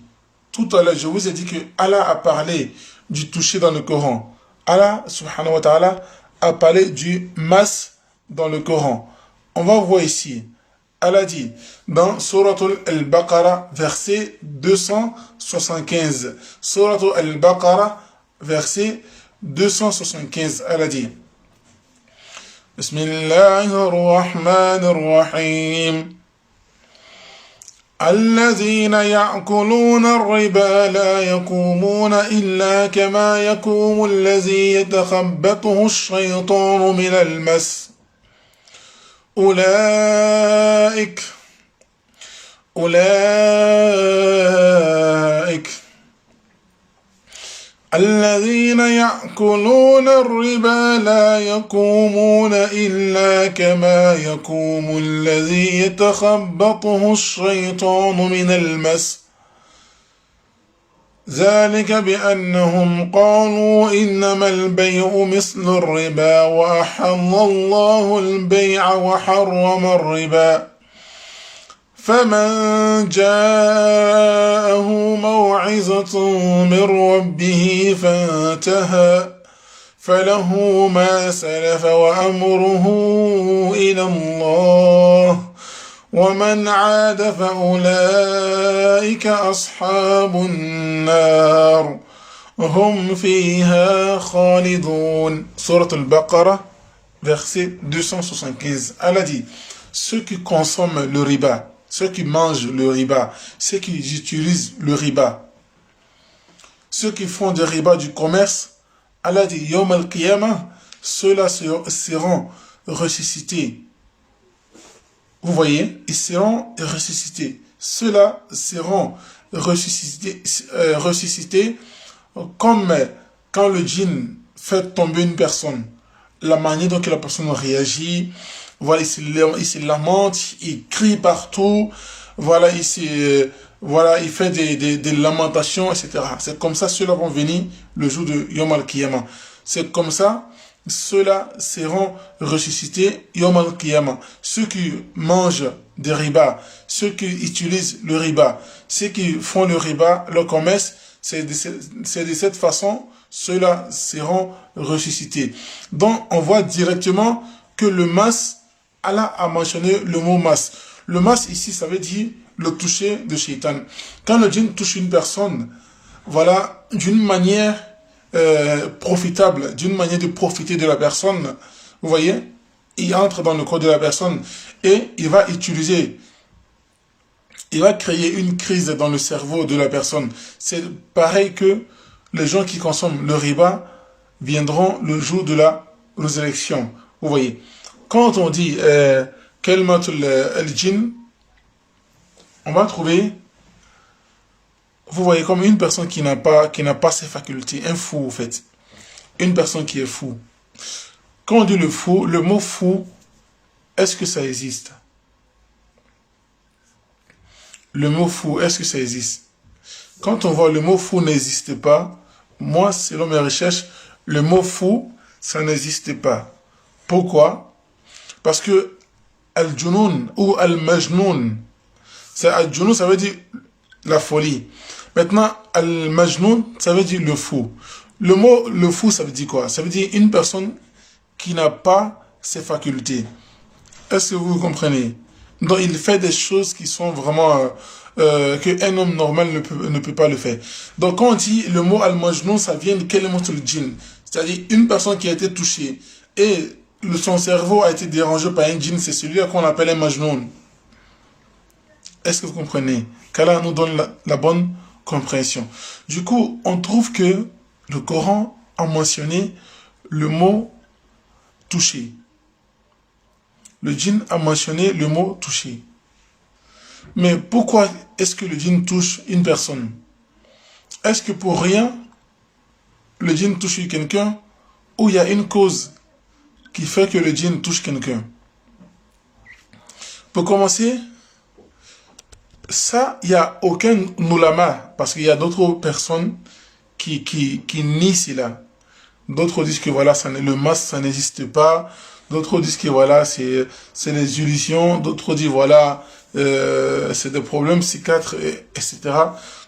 Tout à l'heure, je vous ai dit que Allah a parlé du toucher dans le Coran. Allah, subhanahu wa ta'ala, a parlé du mas dans le Coran. On va voir ici. Allah dit, dans Suratul Al-Baqarah, verset 275. Suratul Al-Baqarah, verset 275. Allah dit, Bismillahirrahmanirrahim. الذين يأكلون الربا لا يقومون إلا كما يقوم الذي يتخبطه الشيطان من المس أولئك الذين يأكلون الربا لا يقومون إلا كما يقوم الذي يتخبطه الشيطان من المس ذلك بأنهم قالوا إنما البيع مثل الربا وأحل الله البيع وحرم الربا فمن جاءه موعظة من ربه فانتهى فله ما سلف وأمره إلى الله ومن عاد فأولئك أصحاب النار هم فيها خالدون. Surat al-Baqarah, verset 275. Allah dit, ceux qui consomment le riba, ceux qui mangent le riba, ceux qui utilisent le riba, ceux qui font du riba du commerce, Allah dit, Yawm al-Qiyamah, ceux-là seront ressuscités. Vous voyez, ils seront ressuscités. Ceux-là seront ressuscités comme quand le djinn fait tomber une personne. la manière dont la personne réagit, voilà, il se lamente, il crie partout, voilà, voilà, il fait des lamentations, etc. C'est comme ça ceux-là vont venir le jour de Yom Al-Qiyamah. C'est comme ça ceux-là seront ressuscités Yom Al-Qiyamah. Ceux qui mangent des riba, ceux qui utilisent le riba, ceux qui font le riba, le commerce, c'est de cette façon, ceux-là seront ressuscités. Donc, on voit directement que le mas, Allah a mentionné le mot mas. Le mas ici, ça veut dire le toucher de Shaitan. Quand le djinn touche une personne, voilà, d'une manière profitable, d'une manière de profiter de la personne, vous voyez, il entre dans le corps de la personne et il va créer une crise dans le cerveau de la personne. C'est pareil que les gens qui consomment le riba viendront le jour de la résurrection. Vous voyez, quand on dit Kelmatul al-Jinn, on va trouver, vous voyez, comme une personne qui n'a pas ses facultés, un fou en fait, une personne qui est fou. Quand on dit le fou, le mot fou, est-ce que ça existe? Le mot fou, est-ce que ça existe? Quand on voit le mot fou n'existe pas, moi, selon mes recherches, le mot fou, ça n'existe pas. Pourquoi? Parce que al-junoun ou al-majnoun, al-junoun, ça veut dire la folie. Maintenant, al-majnoun, ça veut dire le fou. Le mot le fou, ça veut dire quoi? Ça veut dire une personne qui n'a pas ses facultés. Est-ce que vous comprenez? Donc, il fait des choses qui sont vraiment qu'un homme normal ne peut pas le faire. Donc, quand on dit le mot al-majnoun, ça vient de quel mot le djinn? C'est-à-dire une personne qui a été touchée et son cerveau a été dérangé par un djinn, c'est celui-là qu'on appelle un majnoun. Est-ce que vous comprenez? Qu'Allah nous donne la bonne compréhension. Du coup, on trouve que le Coran a mentionné le mot toucher. Le djinn a mentionné le mot toucher. Mais pourquoi est-ce que le djinn touche une personne? Est-ce que pour rien, le djinn touche quelqu'un ou il y a une cause qui fait que le djinn touche quelqu'un? Pour commencer, ça, il n'y a aucun ulama, parce qu'il y a d'autres personnes qui nient cela. D'autres disent que voilà, le mas, ça n'existe pas. D'autres disent que voilà, c'est les illusions. D'autres disent voilà, c'est des problèmes psychiatres, etc.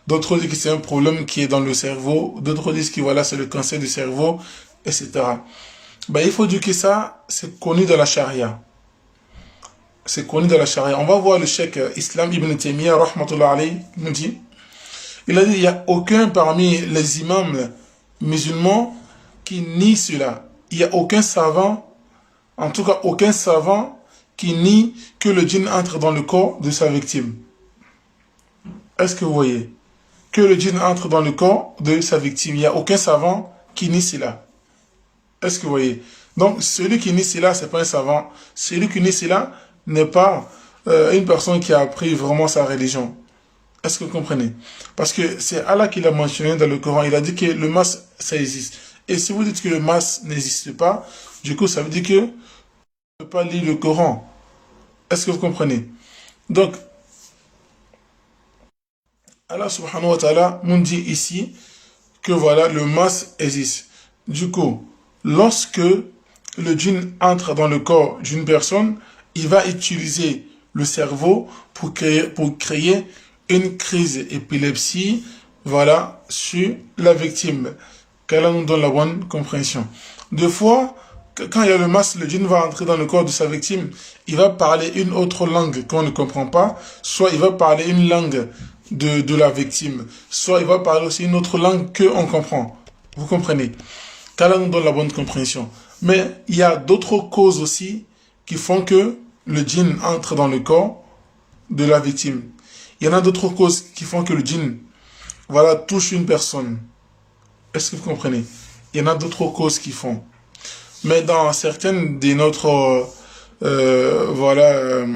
D'autres disent que c'est un problème qui est dans le cerveau. D'autres disent que voilà, c'est le cancer du cerveau, etc. Ben, il faut dire que ça, c'est connu dans la charia. C'est connu dans la charia. On va voir le cheikh Islam Ibn Taymiyyah, rahmatullah alayhi, nous dit. Il a dit, il n'y a aucun parmi les imams musulmans qui nie cela. Il n'y a aucun savant, en tout cas aucun savant, qui nie que le djinn entre dans le corps de sa victime. Est-ce que vous voyez? Que le djinn entre dans le corps de sa victime. Il n'y a aucun savant qui nie cela. Est-ce que vous voyez? Donc, celui qui nie cela, ce n'est pas un savant. Celui qui nie cela n'est pas une personne qui a appris vraiment sa religion. Est-ce que vous comprenez? Parce que c'est Allah qui l'a mentionné dans le Coran. Il a dit que le mas, ça existe. Et si vous dites que le mas n'existe pas, du coup, ça veut dire que vous ne pouvez pas lire le Coran. Est-ce que vous comprenez? Donc, Allah subhanahu wa ta'ala nous dit ici que voilà, le mas existe. Du coup, lorsque le djinn entre dans le corps d'une personne, il va utiliser le cerveau pour créer une crise d'épilepsie, voilà, sur la victime. Qu'Allah nous donne la bonne compréhension. Deux fois, quand il y a le mas, le djinn va entrer dans le corps de sa victime, il va parler une autre langue qu'on ne comprend pas, soit il va parler une langue de la victime, soit il va parler aussi une autre langue qu'on comprend. Vous comprenez? Qu'Allah nous donne la bonne compréhension. Mais il y a d'autres causes aussi qui font que le djinn entre dans le corps de la victime. Il y en a d'autres causes qui font que le djinn, voilà, touche une personne. Est-ce que vous comprenez? Il y en a d'autres causes qui font. Mais dans certaines de notre, voilà,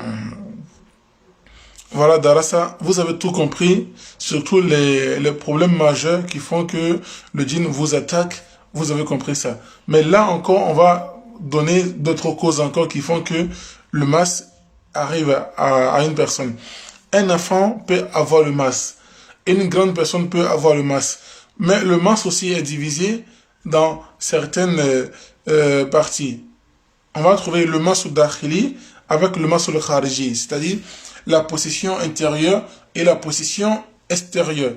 Darassa, vous avez tout compris, surtout les problèmes majeurs qui font que le djinn vous attaque, vous avez compris ça. Mais là encore, on va donner d'autres causes encore qui font que le mas arrive à une personne. Un enfant peut avoir le mas. Une grande personne peut avoir le mas. Mais le mas aussi est divisé dans certaines parties. On va trouver le mas al-dakhili avec le mas al-khariji, c'est-à-dire la position intérieure et la position extérieure.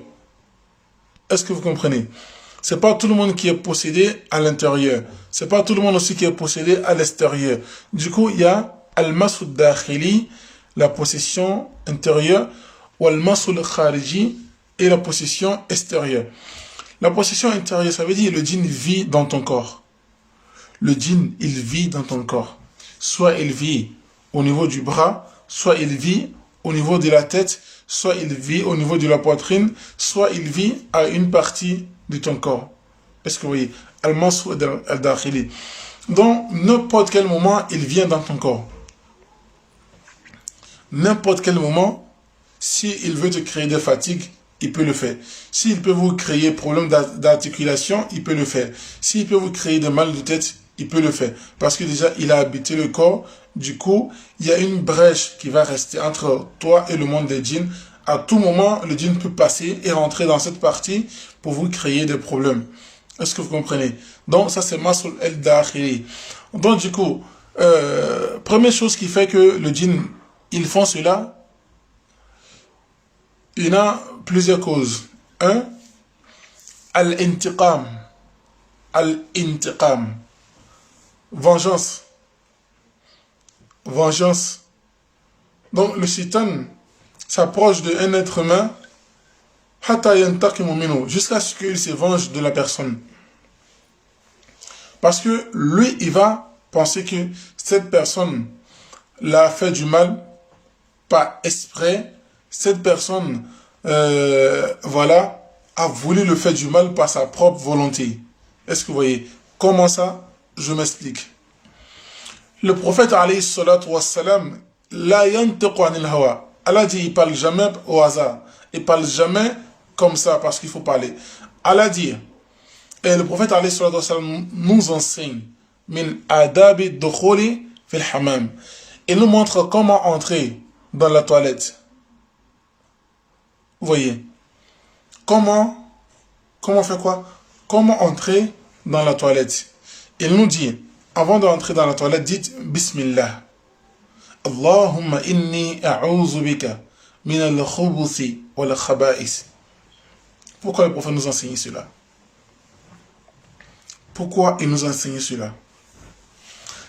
Est-ce que vous comprenez? C'est pas tout le monde qui est possédé à l'intérieur. C'est pas tout le monde aussi qui est possédé à l'extérieur. Du coup, il y a al-mas al-dakhili, la possession intérieure, ou al-mas al-khariji et la possession extérieure. La possession intérieure, ça veut dire le djinn vit dans ton corps. Le djinn, il vit dans ton corps. Soit il vit au niveau du bras, soit il vit au niveau de la tête, soit il vit au niveau de la poitrine, soit il vit à une partie de ton corps. Est-ce que vous voyez? Al-mas al-dakhili. Donc, n'importe quel moment, il vient dans ton corps. N'importe quel moment, s'il veut te créer des fatigues, il peut le faire. S'il peut vous créer problème d'articulation, il peut le faire. S'il peut vous créer des mal de tête, il peut le faire. Parce que déjà, il a habité le corps. Du coup, il y a une brèche qui va rester entre toi et le monde des djinns. À tout moment, le djinn peut passer et rentrer dans cette partie pour vous créer des problèmes. Est-ce que vous comprenez? Donc, ça, c'est Masul el-Dakhili. Donc, du coup, première chose qui fait que le djinn, ils font cela, il y a plusieurs causes. Un, al-intiqam. Al-intiqam. Vengeance. Vengeance. Donc le shaitan s'approche d'un être humain jusqu'à ce qu'il se venge de la personne. Parce que lui, il va penser que cette personne l'a fait du mal, pas exprès. Cette personne, voilà, a voulu le faire du mal par sa propre volonté. Est-ce que vous voyez? Comment ça? Je m'explique. Le prophète, alayhi salatu wassalam, la yantiqu anil hawa. Allah dit, il parle jamais au hasard. Il parle jamais comme ça, parce qu'il faut parler. Allah dit, et le prophète, alayhi salatu wassalam, nous enseigne, min adabi dukhuli fil hammam. Il nous montre comment entrer dans la toilette. Vous voyez? Comment faire quoi? Comment entrer dans la toilette? Il nous dit, avant d'entrer dans la toilette, dites Bismillah. Allahumma inni a'udhu bika min al-khubuthi wal khaba'is. Pourquoi le prophète nous enseigne cela? Pourquoi il nous enseigne cela?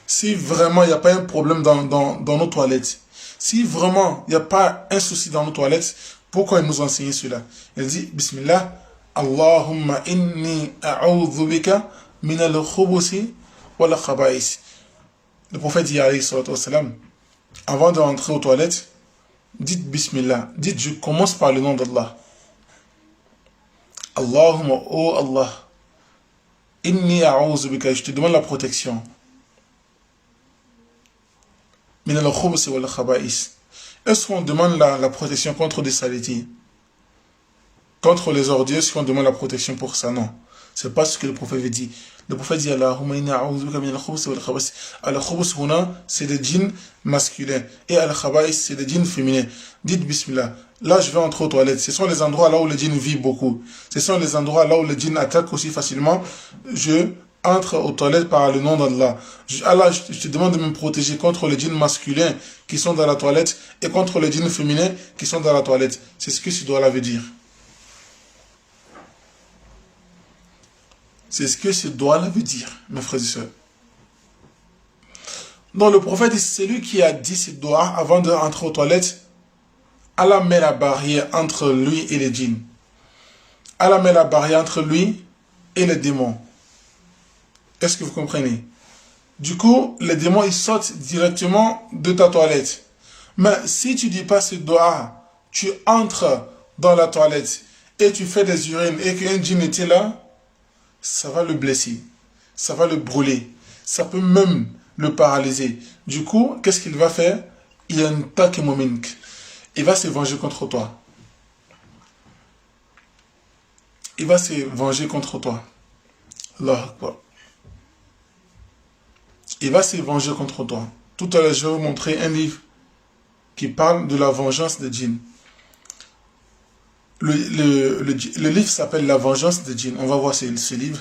Si vraiment il n'y a pas un problème dans nos toilettes, si vraiment il n'y a pas un souci dans nos toilettes, pourquoi il nous enseigne cela? Il dit Bismillah. Allahumma inni a'udhu bika min al-khubuthi wal khaba'is. Le prophète dit alayhi salatu wassalam, avant de rentrer aux toilettes, dites Bismillah. Dites, je commence par le nom d'Allah. Allahumma, oh Allah, inni a'udhu bika, je te demande la protection. Min al-khubuthi wal khaba'is. Est-ce qu'on demande la protection contre des saletés? Contre les ordures, est-ce qu'on demande la protection pour ça? Non. C'est pas ce que le prophète veut dire. Le prophète dit Allahumma inna a'udhu bika min al-khubuthi wal khaba'is. Al-khubuth huna, c'est des djinns masculins. Et al-khaba'is, c'est des djinns féminins. Dites Bismillah. Là, je vais entrer aux toilettes. Ce sont les endroits là où le djinn vit beaucoup. Ce sont les endroits là où le djinn attaque aussi facilement. Je entre aux toilettes par le nom d'Allah. Allah, je te demande de me protéger contre les djinns masculins qui sont dans la toilette et contre les djinns féminins qui sont dans la toilette. C'est ce que ce doigt-là veut dire. C'est ce que ce doigt-là veut dire, mes frères et sœurs. Donc le prophète, c'est lui qui a dit ce doigt avant de rentrer aux toilettes. Allah met la barrière entre lui et les djinns. Allah met la barrière entre lui et les démons. Est-ce que vous comprenez? Du coup, les démons, ils sortent directement de ta toilette. Mais si tu dis pas ce doigt, tu entres dans la toilette et tu fais des urines et qu'un djinn était là, ça va le blesser, ça va le brûler, ça peut même le paralyser. Du coup, qu'est-ce qu'il va faire? Il y a une takemomink. Il va se venger contre toi. Il va se venger contre toi. Allah Akbar. il va se venger contre toi. Tout à l'heure, je vais vous montrer un livre qui parle de la vengeance des djinns. Le livre s'appelle La vengeance des djinns. On va voir ce livre.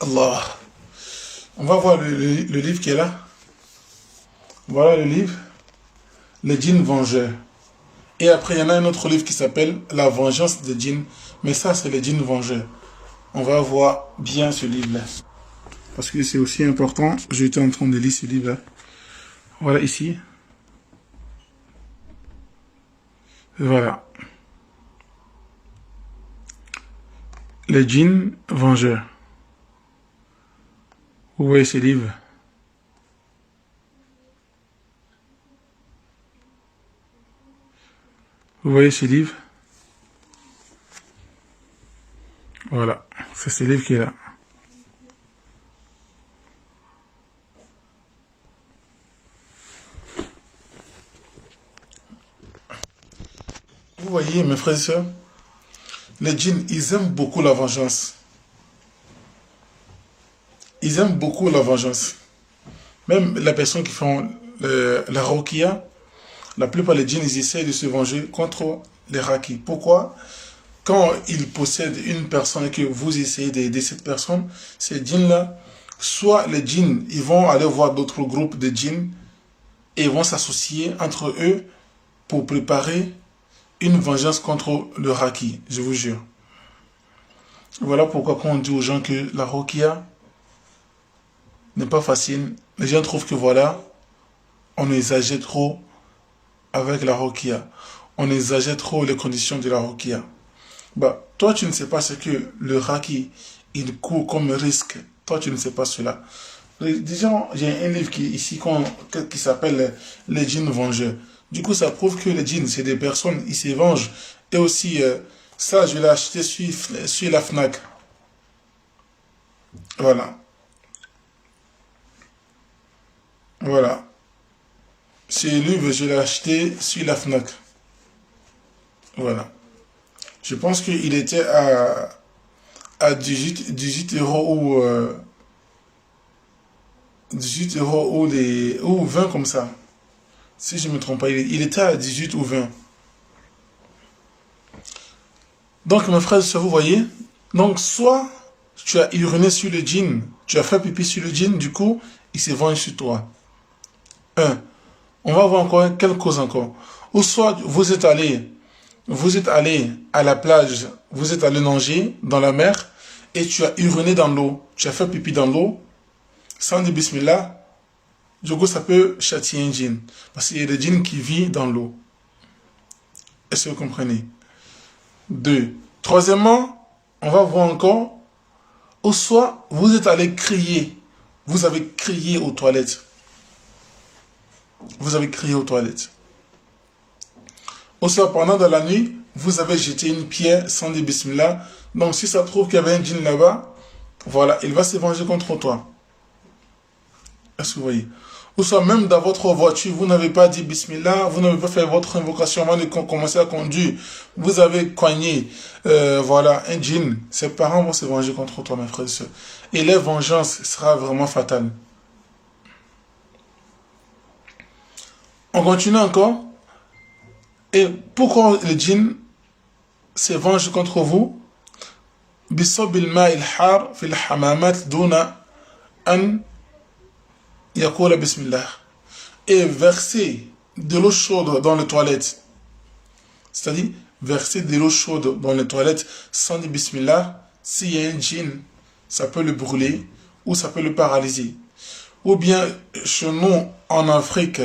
Allah. On va voir le livre qui est là. Voilà le livre. Les djinns vengeurs. Et après, il y en a un autre livre qui s'appelle La vengeance des djinns. Mais ça, c'est les djinns vengeurs. On va voir bien ce livre-là. Parce que c'est aussi important. J'étais en train de lire ce livre-là. Voilà ici. Voilà. Les djinns vengeurs. Vous voyez ce livre? Vous voyez ce livre? Voilà. C'est ce livre qui est là. Vous voyez, mes frères et sœurs, les djinns, ils aiment beaucoup la vengeance. Ils aiment beaucoup la vengeance. Même les personnes qui font la ruqya, la plupart des djinns, ils essaient de se venger contre les rakis. Pourquoi? Quand ils possèdent une personne et que vous essayez d'aider cette personne, ces djinns-là, soit les djinns, ils vont aller voir d'autres groupes de djinns et ils vont s'associer entre eux pour préparer une vengeance contre le raki, je vous jure. Voilà pourquoi quand on dit aux gens que la ruqya n'est pas facile, les gens trouvent que voilà, on exagère trop avec la ruqya. On exagère trop les conditions de la ruqya. Bah, toi, tu ne sais pas ce que le raki, il court comme risque. Toi, tu ne sais pas cela. Disons, j'ai un livre qui s'appelle Les djinns vengeurs. Du coup, ça prouve que les djinns, c'est des personnes, ils se vengent. Et aussi, ça, je l'ai acheté sur la Fnac. Voilà. Voilà. Ce livre, je l'ai acheté sur la Fnac. Voilà. Je pense qu'il était à 18 euros ou 18 euros ou 20 comme ça. Si je ne me trompe pas, il était à 18 ou 20. Donc, mes frères, vous voyez, donc soit tu as uriné sur le djinn, tu as fait pipi sur le djinn, du coup, il se venge sur toi. Un. On va voir encore quelle cause encore. Ou soit vous êtes allé à la plage, vous êtes allé nager dans la mer et tu as uriné dans l'eau, tu as fait pipi dans l'eau, sans dire bismillah, du coup ça peut châtier un djinn. Parce qu'il y a des djinns qui vivent dans l'eau. Est-ce que vous comprenez? Deux. Troisièmement, on va voir encore, ou soit vous êtes allé crier, vous avez crié aux toilettes. Vous avez crié aux toilettes. Ou soit pendant de la nuit, vous avez jeté une pierre sans dire bismillah. Donc si ça trouve qu'il y avait un djinn là-bas, voilà, il va se venger contre toi. Est-ce que vous voyez? Ou soit même dans votre voiture, vous n'avez pas dit bismillah, vous n'avez pas fait votre invocation avant de commencer à conduire. Vous avez cogné, voilà, un djinn. Ses parents vont se venger contre toi, mes frères et sœurs. Et leur vengeance sera vraiment fatale. On continue encore. Et pourquoi le djinn se venge contre vous? بصب الماء الحار في الحمامات دون أن يقول بسم الله. Et verser de l'eau chaude dans les toilettes. C'est-à-dire verser de l'eau chaude dans les toilettes sans dire bismillah. S'il y a un djinn, ça peut le brûler ou ça peut le paralyser. Ou bien chez nous en Afrique,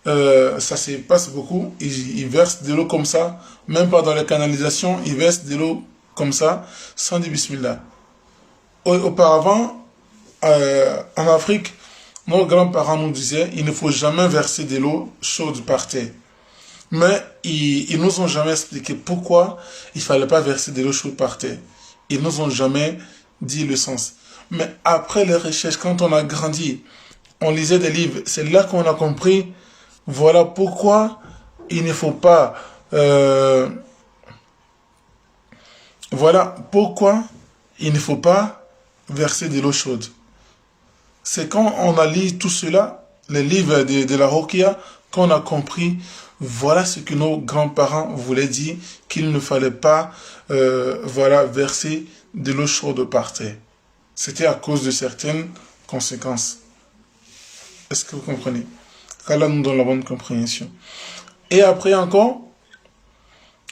ça se passe beaucoup. Ils versent de l'eau comme ça, même pas dans les canalisations, ils versent de l'eau comme ça, sans dire Bismillah. Auparavant, en Afrique, nos grands-parents nous disaient il ne faut jamais verser de l'eau chaude par terre. Mais ils nous ont jamais expliqué pourquoi il fallait pas verser de l'eau chaude par terre. Ils nous ont jamais dit le sens. Mais après les recherches, quand on a grandi, on lisait des livres, c'est là qu'on a compris, voilà pourquoi il ne faut pas, voilà pourquoi il ne faut pas verser de l'eau chaude. C'est quand on a lu tout cela, les livres de la Ruqya, qu'on a compris, voilà ce que nos grands-parents voulaient dire, qu'il ne fallait pas voilà, verser de l'eau chaude par terre. C'était à cause de certaines conséquences. Est-ce que vous comprenez? qu'Allah nous donne la bonne compréhension. Et après encore,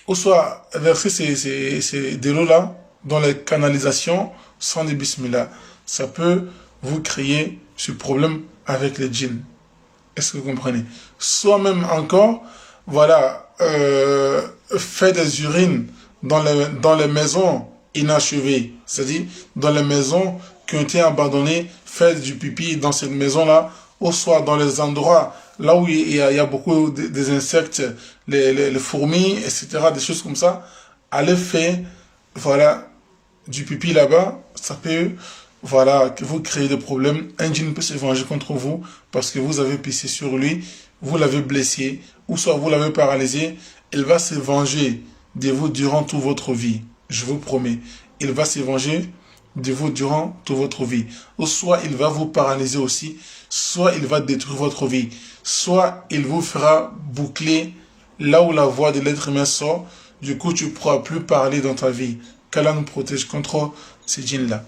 ou soit verser de l'eau-là dans les canalisations sans des bismillah. Ça peut vous créer ce problème avec les djinns. Est-ce que vous comprenez? Soit même encore, voilà, fait des urines dans les maisons inachevées, c'est-à-dire dans les maisons qui ont été abandonnées, fait du pipi dans cette maison-là, ou soit dans les endroits là où il y a beaucoup des insectes, les fourmis, etc., des choses comme ça, allez faire, voilà, du pipi là-bas, ça peut, voilà, que vous créez des problèmes. Un djinn peut se venger contre vous parce que vous avez pissé sur lui, vous l'avez blessé, ou soit vous l'avez paralysé. Il va se venger de vous durant toute votre vie. Je vous promets. Il va se venger de vous durant toute votre vie. Ou soit il va vous paralyser aussi, soit il va détruire votre vie, soit il vous fera boucler là où la voix de l'être humain sort. Du coup, tu ne pourras plus parler dans ta vie. Qu'Allah nous protège contre ces djinns-là.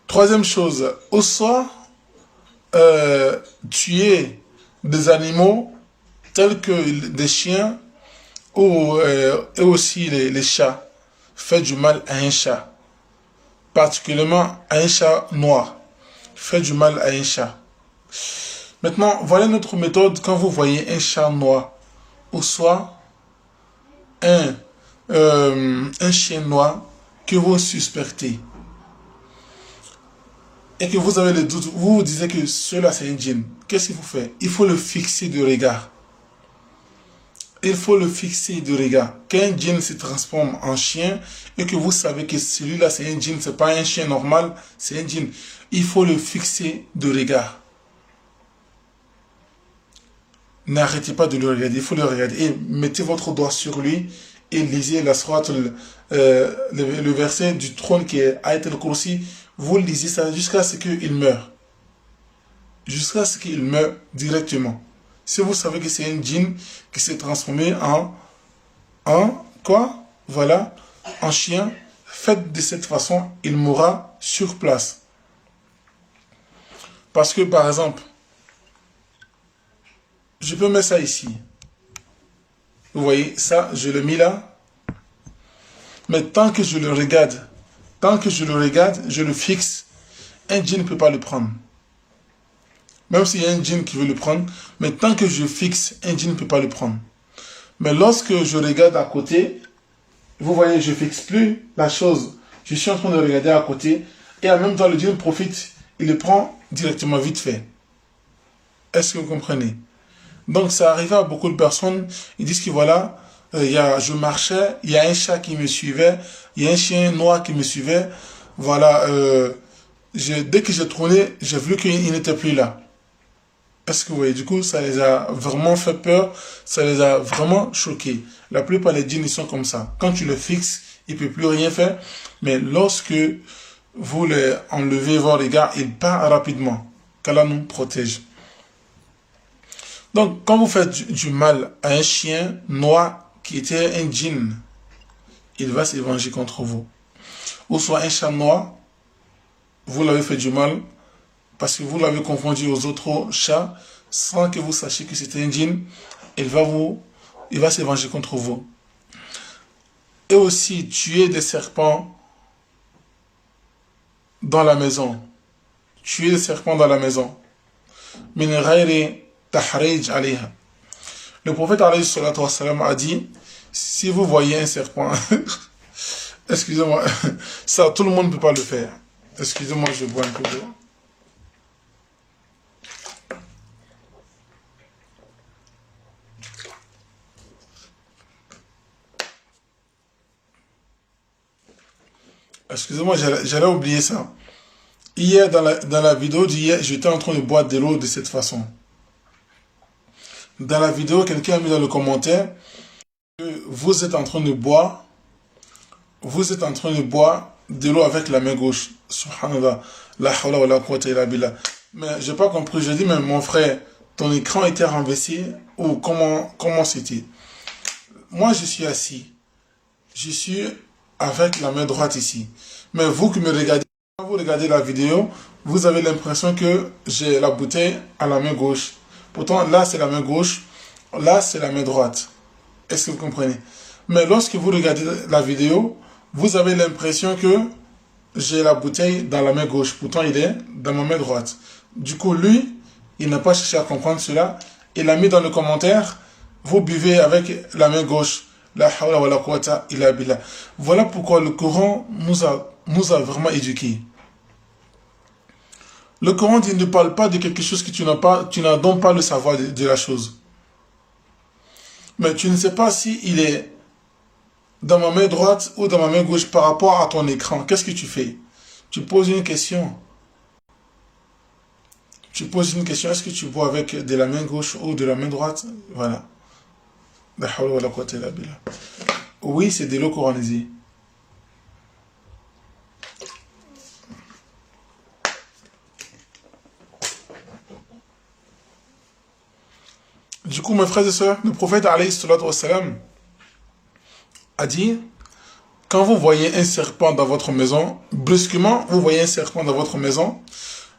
Troisième chose, ou soit tuer des animaux tels que des chiens ou et aussi les chats. Fait du mal à un chat, particulièrement à un chat noir. Fait du mal à un chat. Maintenant, voilà notre méthode quand vous voyez un chat noir, ou soit un chien noir que vous suspectez et que vous avez le doute, vous vous disiez que cela c'est un djinn. Qu'est-ce qu'il faut faire? Il faut le fixer de regard. Il faut le fixer de regard. Qu'un djinn se transforme en chien et que vous savez que celui-là c'est un djinn, c'est pas un chien normal, c'est un djinn. Il faut le fixer de regard. N'arrêtez pas de le regarder, il faut le regarder. Et mettez votre doigt sur lui et lisez la sourate, le verset du trône qui est Ayat al-Kursi. Vous lisez ça jusqu'à ce qu'il meure. Jusqu'à ce qu'il meure directement. Si vous savez que c'est un djinn qui s'est transformé en quoi? Voilà, en chien, faites de cette façon, il mourra sur place. Parce que par exemple, je peux mettre ça ici. Vous voyez, ça, je le mets là. Mais tant que je le regarde, je le fixe, un djinn ne peut pas le prendre. Même s'il y a un djinn qui veut le prendre, mais tant que je fixe, un djinn ne peut pas le prendre. Mais lorsque je regarde à côté, vous voyez, je ne fixe plus la chose. Je suis en train de regarder à côté, et en même temps, le djinn profite, il le prend directement vite fait. Est-ce que vous comprenez? Donc, ça arrive à beaucoup de personnes, ils disent que voilà, je marchais, il y a un chat qui me suivait, il y a un chien noir qui me suivait, voilà, dès que j'ai tourné, j'ai vu qu'il n'était plus là. Est-ce que vous voyez, du coup, ça les a vraiment fait peur, ça les a vraiment choqués. La plupart des djinns, ils sont comme ça. Quand tu le fixes, il ne peut plus rien faire, mais lorsque vous les enlevez vos regards, il part rapidement. Qu'Allah nous protège. Donc, quand vous faites du mal à un chien noir qui était un djinn, il va se venger contre vous. Ou soit un chat noir, vous l'avez fait du mal parce que vous l'avez confondu aux autres chats sans que vous sachiez que c'était un djinn, il va se venger contre vous. Et aussi tuer des serpents dans la maison. Tuer des serpents dans la maison. Min ghayri tahrij alayha. Le prophète alayhi salatu wassalam a dit Si vous voyez un serpent, excusez-moi, ça, tout le monde ne peut pas le faire. Excusez-moi, je bois un peu d'eau. Excusez-moi, j'allais oublier ça. Hier, dans la vidéo d'hier, j'étais en train de boire de l'eau de cette façon. Dans la vidéo, quelqu'un a mis dans le commentaire que vous êtes en train de boire, de l'eau avec la main gauche. Subhanallah. La hawla wa la quwwata illa billah. Mais j'ai pas compris. Je dis, mais mon frère, ton écran était renversé ou comment c'était? Moi, je suis assis. Je suis avec la main droite ici. Mais vous qui me regardez, quand vous regardez la vidéo, vous avez l'impression que j'ai la bouteille à la main gauche. Pourtant, là, c'est la main gauche. Là, c'est la main droite. Est-ce que vous comprenez? Mais lorsque vous regardez la vidéo, vous avez l'impression que j'ai la bouteille dans la main gauche. Pourtant, il est dans ma main droite. Du coup, lui, il n'a pas cherché à comprendre cela. Il a mis dans le commentaire, vous buvez avec la main gauche. La hawla wa la quwwata illa billah. Voilà pourquoi le Coran nous a vraiment éduqués. Le Coran dit, ne parle pas de quelque chose que tu n'as donc pas le savoir de la chose. Mais tu ne sais pas si il est dans ma main droite ou dans ma main gauche par rapport à ton écran. Qu'est-ce que tu fais? Tu poses une question. Tu poses une question, est-ce que tu bois avec de la main gauche ou de la main droite? Voilà. La hawla wa la quwwata illa billah. Oui, c'est de l'eau coranisée. Du coup, mes frères et sœurs, le prophète alayhi salatu wassalam a dit, quand vous voyez un serpent dans votre maison, brusquement, vous voyez un serpent dans votre maison,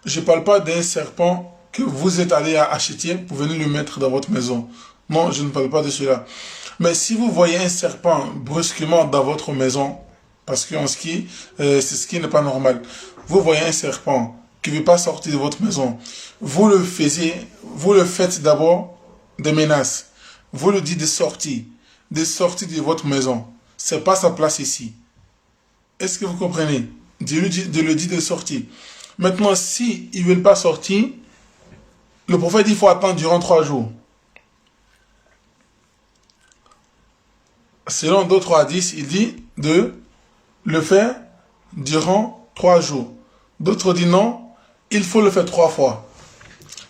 je ne parle pas d'un serpent que vous êtes allé acheter pour venir le mettre dans votre maison. Non, je ne parle pas de cela. Mais si vous voyez un serpent brusquement dans votre maison, parce qu'en ski, c'est ce qui n'est pas normal. Vous voyez un serpent qui ne veut pas sortir de votre maison. Vous le faites d'abord des menaces. Vous le dites de sortir de votre maison. C'est pas sa place ici. Est-ce que vous comprenez? De le dire de sortir. Maintenant, si ils ne veulent pas sortir, le prophète dit qu'il faut attendre durant 3 jours. Selon d'autres hadiths, il dit de le faire durant 3 jours. D'autres disent non, il faut le faire 3 fois.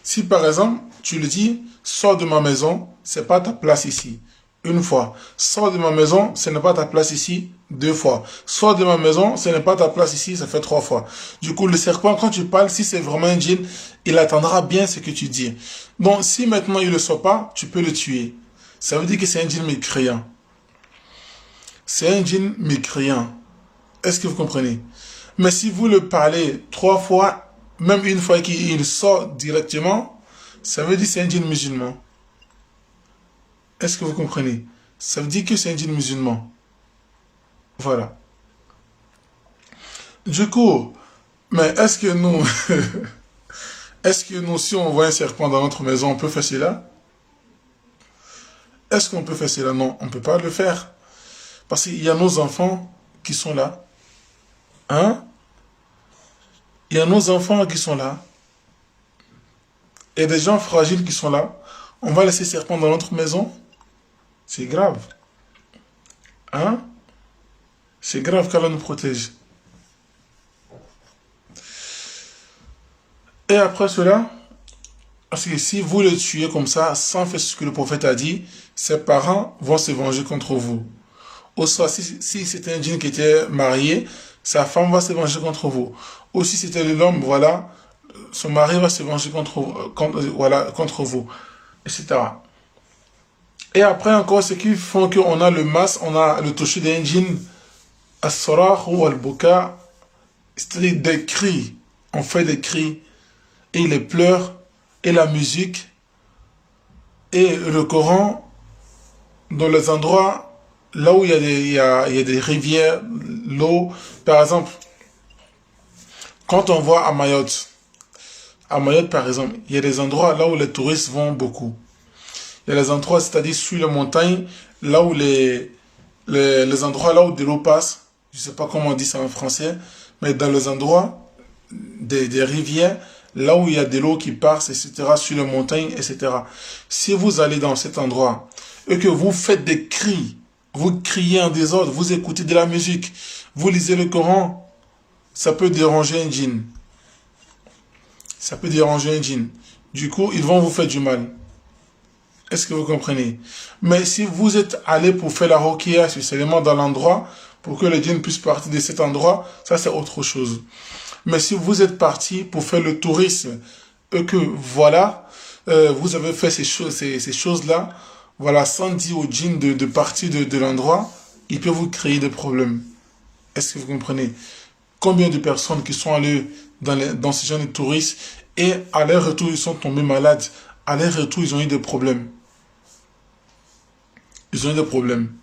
Si par exemple, tu le dis, sors de ma maison, c'est pas ta place ici. 1 fois. Sors de ma maison, ce n'est pas ta place ici. 2 fois. Sors de ma maison, ce n'est pas ta place ici, ça fait 3 fois. Du coup, le serpent, quand tu parles, si c'est vraiment un djinn, il attendra bien ce que tu dis. Donc, si maintenant il ne le sort pas, tu peux le tuer. Ça veut dire que c'est un djinn mécréant. C'est un djinn mécréant. Est-ce que vous comprenez? Mais si vous le parlez 3 fois, même 1 fois qu'il sort directement, ça veut dire que c'est un djinn musulman. Est-ce que vous comprenez? Ça veut dire que c'est un djinn musulman. Voilà. Du coup, mais est-ce que nous, si on voit un serpent dans notre maison, on peut faire cela? Est-ce qu'on peut faire cela? Non, on ne peut pas le faire. Parce qu'il y a nos enfants qui sont là. Hein? Il y a nos enfants qui sont là. Et des gens fragiles qui sont là. On va laisser serpent dans notre maison? C'est grave. Hein? C'est grave qu'Allah nous protège. Et après cela, parce que si vous le tuez comme ça, sans faire ce que le prophète a dit, ses parents vont se venger contre vous. Ou soit, si c'était un djinn qui était marié, sa femme va se venger contre vous. Ou si c'était l'homme, voilà, son mari va se venger contre vous, etc. Et après encore, ce qui font qu'on a le mas, on a le toucher d'un djinn, as-sarah ou al-buka, c'est-à-dire des cris. On fait des cris, et les pleurs, et la musique, et le Coran, dans les endroits, là où il y a des rivières, l'eau, par exemple, quand on voit à Mayotte, par exemple, il y a des endroits là où les touristes vont beaucoup. Il y a des endroits, c'est-à-dire sur les montagnes, là où les endroits là où de l'eau passe, je sais pas comment on dit ça en français, mais dans les endroits des rivières, là où il y a de l'eau qui passe, etc., sur les montagnes, etc. Si vous allez dans cet endroit et que vous faites des cris, vous criez en désordre, vous écoutez de la musique, vous lisez le Coran, ça peut déranger un djinn. Ça peut déranger un djinn. Du coup, ils vont vous faire du mal. Est-ce que vous comprenez? Mais si vous êtes allé pour faire la ruqya spécialement dans l'endroit, pour que le djinn puisse partir de cet endroit, ça c'est autre chose. Mais si vous êtes parti pour faire le tourisme, et que voilà, vous avez fait ces choses-là, voilà, sans dire au djinn de partir de l'endroit, il peut vous créer des problèmes. Est-ce que vous comprenez? Combien de personnes qui sont allées dans ce genre de tourisme et à leur retour, ils sont tombés malades. À leur retour, ils ont eu des problèmes. Ils ont eu des problèmes.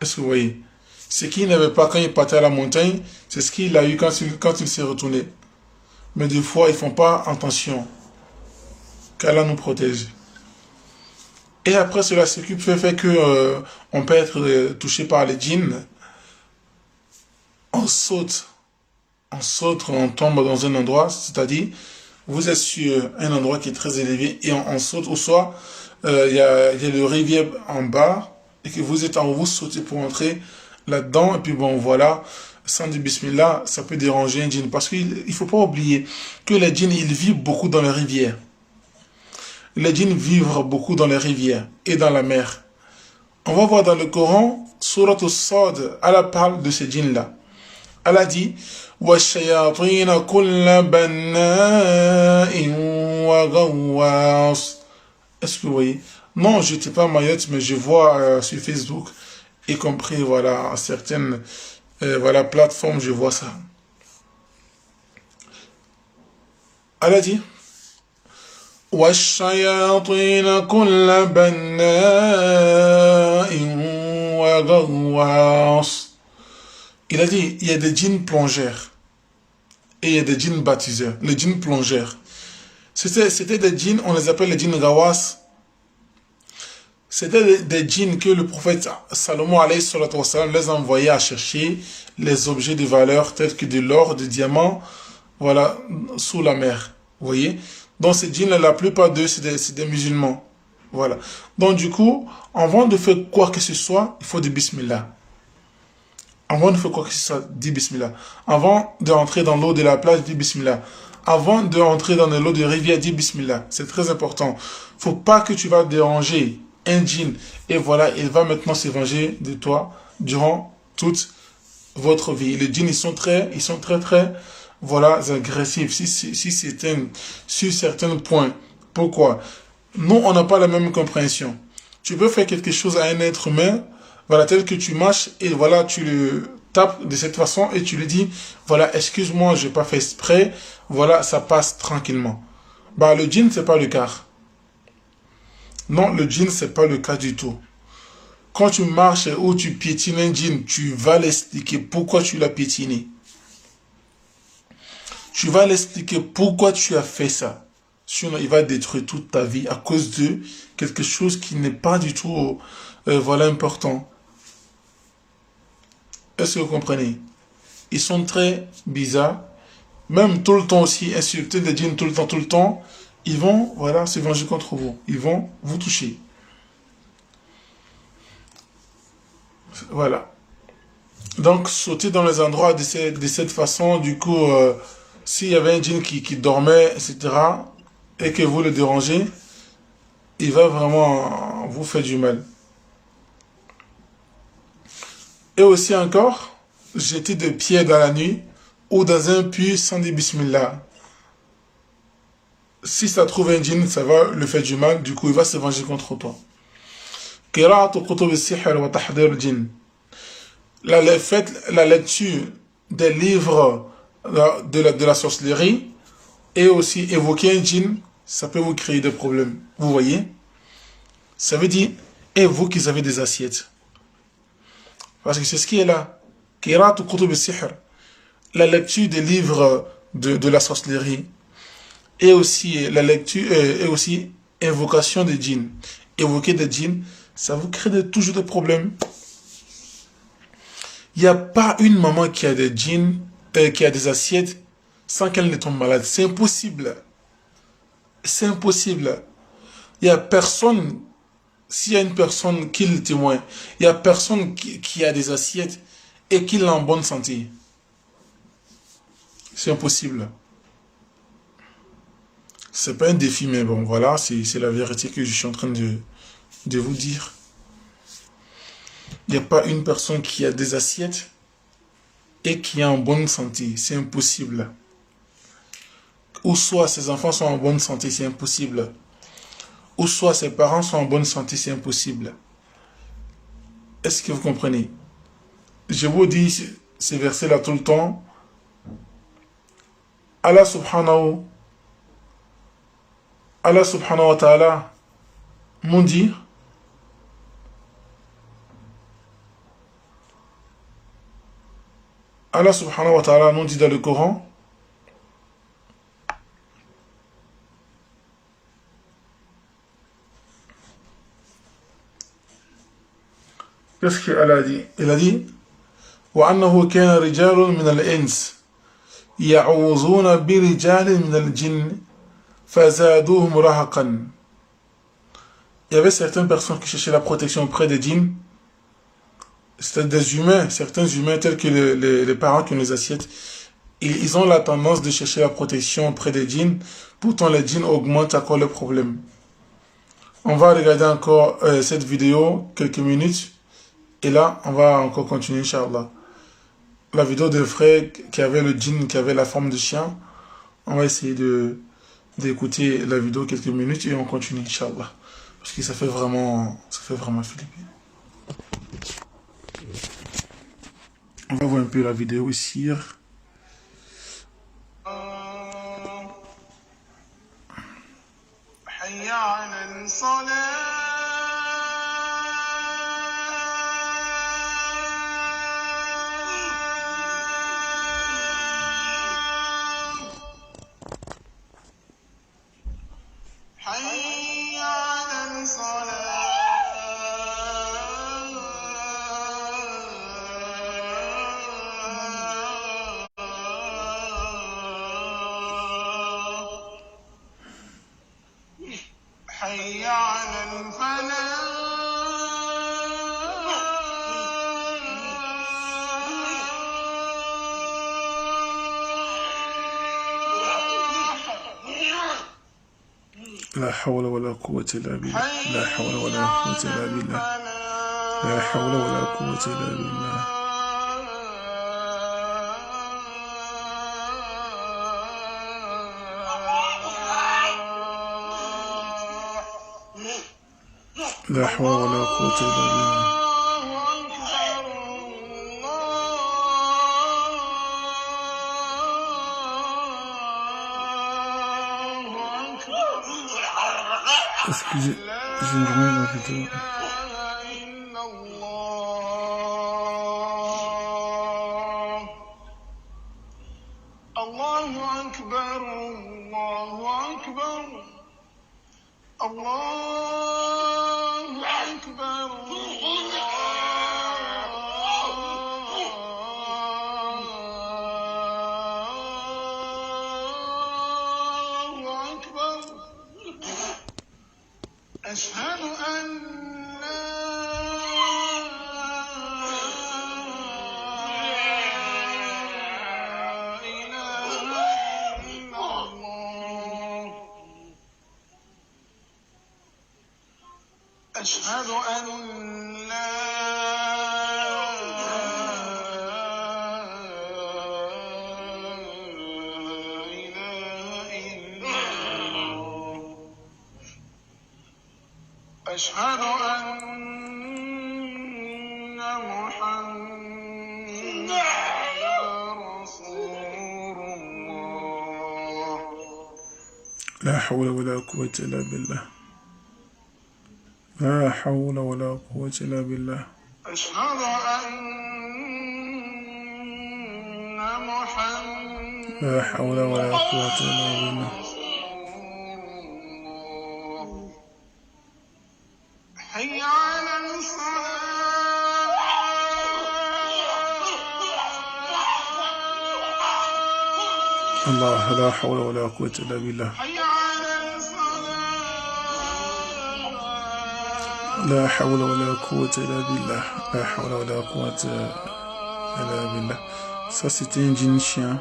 Est-ce que vous voyez? Ce qu'il n'avait pas quand il partait à la montagne, c'est ce qu'il a eu quand il s'est retourné. Mais des fois, ils ne font pas attention. Qu'Allah nous protège. Et après cela, ce qui fait que on peut être touché par les djinns, on saute, on tombe dans un endroit, c'est-à-dire, vous êtes sur un endroit qui est très élevé et on saute, ou soit il y a le rivière en bas et que vous êtes en haut, vous sautez pour entrer là-dedans et puis bon voilà, sans dire bismillah, ça peut déranger un djinn parce qu'il ne faut pas oublier que les djinns ils vivent beaucoup dans les rivières. Les djinns vivent beaucoup dans les rivières et dans la mer. On va voir dans le Coran, Surat al-Sad, Allah parle de ces djinns-là. Allah dit وَالشَّيَاطِينَ كُلَّ بَنَّاءٍ وَغَوَّاصٍ. Est-ce que vous voyez? Non, je n'étais pas à Mayotte, mais je vois sur Facebook, y compris voilà, certaines voilà, plateformes, je vois ça. Allah dit وَالشَّيَاطِينَ كُلَّ بَنَّاءٍ وَغَوَّاصٍ. Il a dit, il y a des djinns plongeurs et il y a des djinns baptiseurs. Les djinns plongeurs, c'était des djinns, on les appelle les djinns gawas. C'était des djinns que le prophète Salomon alayhi salatu wa salam les envoyait à chercher les objets de valeur tels que de l'or, des diamants, voilà, sous la mer. Vous voyez? Donc ces djinns, la plupart d'eux, c'est des musulmans. Voilà. Donc du coup, avant de faire quoi que ce soit, il faut du bismillah. Avant de faire quoi que ce soit, dis bismillah. Avant de rentrer dans l'eau de la plage, dis bismillah. Avant de rentrer dans l'eau de rivière, dis bismillah. C'est très important. Faut pas que tu vas déranger un djinn. Et voilà, il va maintenant se venger de toi durant toute votre vie. Les djinns, ils sont très, voilà, agressifs. Si sur certains points. Pourquoi? Nous, on n'a pas la même compréhension. Tu peux faire quelque chose à un être humain, voilà, tel que tu marches, et voilà, tu le tapes de cette façon, et tu lui dis, voilà, excuse-moi, je n'ai pas fait exprès, voilà, ça passe tranquillement. Bah, le djinn, c'est pas le cas. Non, le djinn, c'est pas le cas du tout. Quand tu marches ou tu piétines un djinn, tu vas l'expliquer pourquoi tu l'as piétiné. Tu vas l'expliquer pourquoi tu as fait ça. Sinon, il va détruire toute ta vie à cause de quelque chose qui n'est pas du tout voilà, important. Est-ce que vous comprenez? Ils sont très bizarres. Même tout le temps aussi, insulter des djinns tout le temps, ils vont voilà, se venger contre vous. Ils vont vous toucher. Voilà. Donc, sauter dans les endroits de cette façon, du coup, s'il y avait un djinn qui dormait, etc., et que vous le dérangez, il va vraiment vous faire du mal. Et aussi encore, jeter des pierres dans la nuit ou dans un puits sans dire bismillah. Si ça trouve un djinn, ça va le faire du mal, du coup il va se venger contre toi. La lecture des livres de la sorcellerie et aussi évoquer un djinn, ça peut vous créer des problèmes. Vous voyez? Ça veut dire, et vous qui avez des assiettes. Parce que c'est ce qui est là. La lecture des livres de la sorcellerie et aussi la lecture et aussi invocation des djinns. Évoquer des djinns, Ça vous crée toujours des problèmes. Il n'y a pas une maman qui a des jeans, qui a des assiettes, sans qu'elle ne tombe malade. C'est impossible. C'est impossible. Il n'y a personne, s'il y a une personne qui le témoigne, il n'y a personne qui a des assiettes et qui est en bonne santé. C'est impossible. C'est pas un défi, mais bon, voilà, c'est la vérité que je suis en train de vous dire. Il n'y a pas une personne qui a des assiettes et qui est en bonne santé. C'est impossible. Ou soit ses enfants sont en bonne santé, c'est impossible. Ou soit ses parents sont en bonne santé, c'est impossible. Est-ce que vous comprenez? Je vous dis ces versets-là tout le temps. Allah subhanahu wa ta'ala m'ont dit, Allah subhanahu wa ta'ala nous dit dans le Coran, qu'est-ce qu'Allah a dit? Il a dit, وَأَنَّهُ كَانَ رِجَالٌ مِنَ الْإِنسِ يَعُوذُونَ بِرِجَالٍ مِنَ الْجِنِّ فَزَادُوهُمْ رَهَقًا. Il y avait certaines personnes qui cherchaient la protection auprès des djinns. C'était des humains, certains humains tels que les parents qui ont les assiettes. Ils ont la tendance de chercher la protection auprès des djinns. Pourtant, les djinns augmentent encore le problème. On va regarder encore cette vidéo, quelques minutes. Et là, on va encore continuer, Inch'Allah. La vidéo de frère qui avait le djinn, qui avait la forme de chien. On va essayer d'écouter la vidéo quelques minutes et on continue, Inch'Allah. Parce que ça fait vraiment flipper. On va voir un peu la vidéo ici. حي على الصلاة حي على الصلاة حي على الفلاح لا حول ولا قوة إلا بالله. لا حول ولا قوة إلا بالله. لا حول ولا قوة إلا بالله. لا حول ولا قوة إلا بالله. Excusez, je me remets la vidéo. الله أكبر الله أكبر الله أكبر الله أكبر أشهد أن لا إله إلا الله أشهد أن لا إله إلا الله أشهد أن محمدا رسول الله لا حول ولا قوة إلا بالله. لا حول ولا قوة إلا بالله. أشهد أن محمدا لا حول ولا قوة إلا بالله. رسول الله حي على Allah, la hawla wa la quwwata illa billah. حي على الصلاة La hawla wa la quwwata illa billah. La hawla wa la quwwata illa billah. Ça, c'était un djinn chien.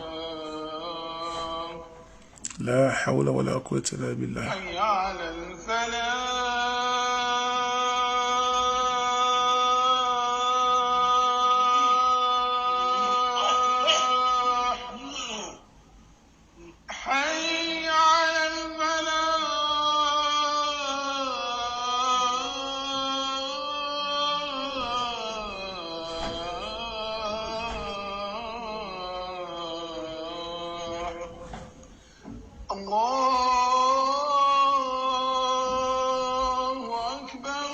La hawla wa la quwwata illa billah. حي على الفلاح حي على الفلاح الله أكبر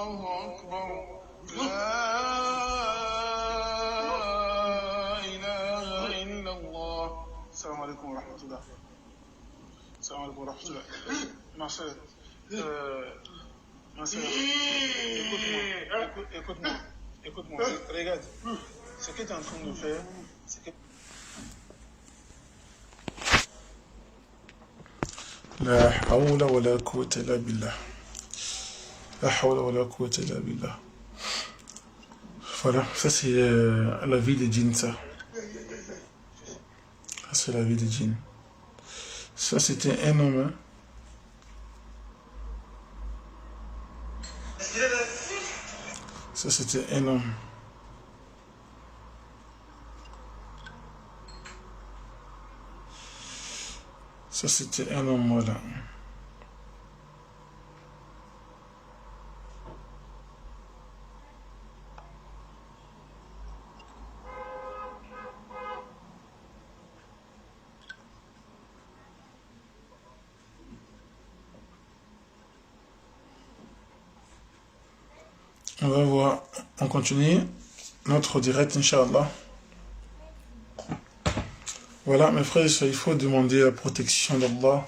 الله أكبر لا إله إلا الله. السلام عليكم ورحمة الله. السلام عليكم ورحمة الله. Ma sœur, ma sœur, écoute-moi, regarde, ce que tu es en train de faire, c'est que La hawla wa la quwwata illa billah. La hawla wa la quwwata illa billah. Voilà, ça c'est la vie des djinns, ça. Ça c'est la vie des djinns. Ça c'était un homme, hein. Ça c'était un homme. Ça c'était un homme, voilà. On va voir, on continue notre direct, Inch'Allah. Voilà, mes frères, il faut demander la protection d'Allah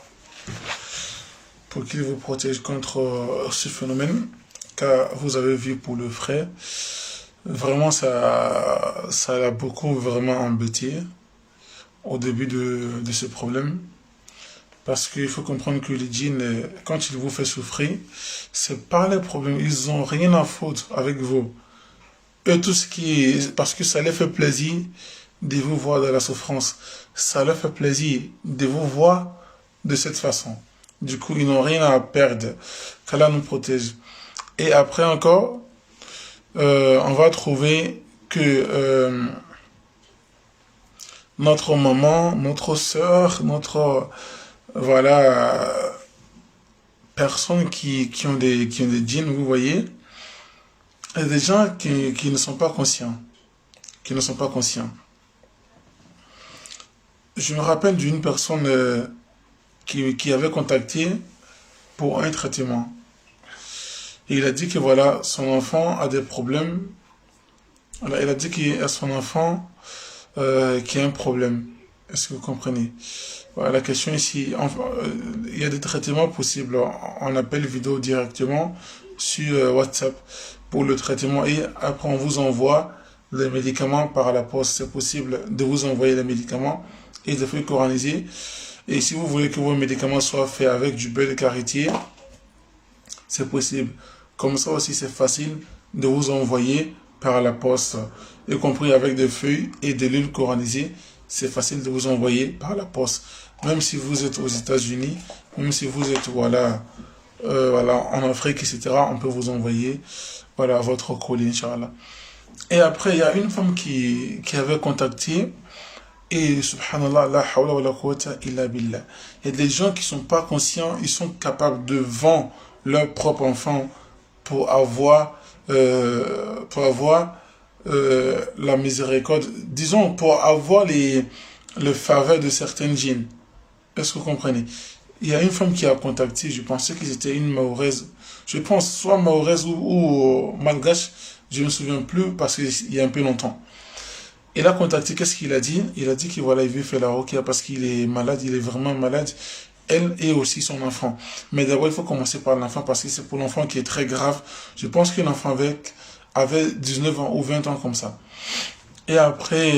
pour qu'il vous protège contre ce phénomène. Car vous avez vu pour le frère, vraiment ça l'a beaucoup vraiment embêté au début de ce problème. Parce qu'il faut comprendre que les djinns, quand ils vous font souffrir, c'est pas les problèmes, ils n'ont rien à foutre avec vous. Eux, tout ce qui est, parce que ça leur fait plaisir de vous voir dans la souffrance. Ça leur fait plaisir de vous voir de cette façon. Du coup, ils n'ont rien à perdre. Qu'Allah nous protège. Et après encore, on va trouver que notre maman, notre soeur, notre voilà personnes qui ont des djinns, vous voyez, et des gens qui ne sont pas conscients. Qui ne sont pas conscients. Je me rappelle d'une personne qui avait contacté pour un traitement. Et il a dit que voilà, son enfant a des problèmes. Alors, il a dit qu'il y a son enfant qui a un problème. Est-ce que vous comprenez? Voilà, la question ici, il y a des traitements possibles. On appelle vidéo directement sur WhatsApp pour le traitement et après on vous envoie les médicaments par la poste. C'est possible de vous envoyer les médicaments et de faire coraniser. Et si vous voulez que vos médicaments soient faits avec du beurre de karité, c'est possible. Comme ça aussi, c'est facile de vous envoyer par la poste, y compris avec des feuilles et de l'huile coranisée. C'est facile de vous envoyer par la poste. Même si vous êtes aux États-Unis, même si vous êtes voilà, en Afrique, etc., on peut vous envoyer voilà, votre colis, Inch'Allah. Et après, il y a une femme qui avait contacté. Et subhanallah, la hawla wa la quwwata illa billah. Il y a des gens qui sont pas conscients, ils sont capables de vendre leur propre enfant pour avoir la miséricorde, disons pour avoir le faveur de certains djinns. Est-ce que vous comprenez? Il y a une femme qui a contacté, je pensais que c'était une mahoraise, je pense soit mahoraise ou malgache, je ne me souviens plus parce qu'il y a un peu longtemps. Il a contacté, qu'est-ce qu'il a dit? Il a dit qu'il voilà, il veut faire la ruqya parce qu'il est malade, il est vraiment malade. Elle et aussi son enfant. Mais d'abord, il faut commencer par l'enfant parce que c'est pour l'enfant qui est très grave. Je pense que l'enfant avait 19 ans ou 20 ans comme ça. Et après,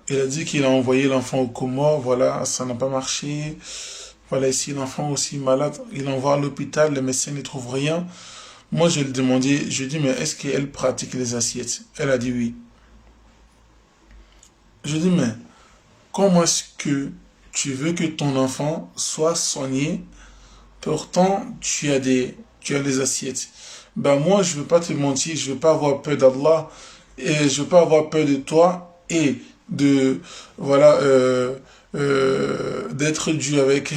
il a dit qu'il a envoyé l'enfant au coma, voilà, ça n'a pas marché. Voilà, ici l'enfant aussi malade, il envoie à l'hôpital, le médecin ne trouve rien. Moi, je lui ai demandé, je lui ai dit, mais est-ce qu'elle pratique les assiettes? Elle a dit oui. Je lui ai dit, mais comment est-ce que tu veux que ton enfant soit soigné, pourtant tu as des assiettes? Ben moi, je veux pas te mentir, je veux pas avoir peur d'Allah, et je veux pas avoir peur de toi, et de, voilà, d'être dû avec,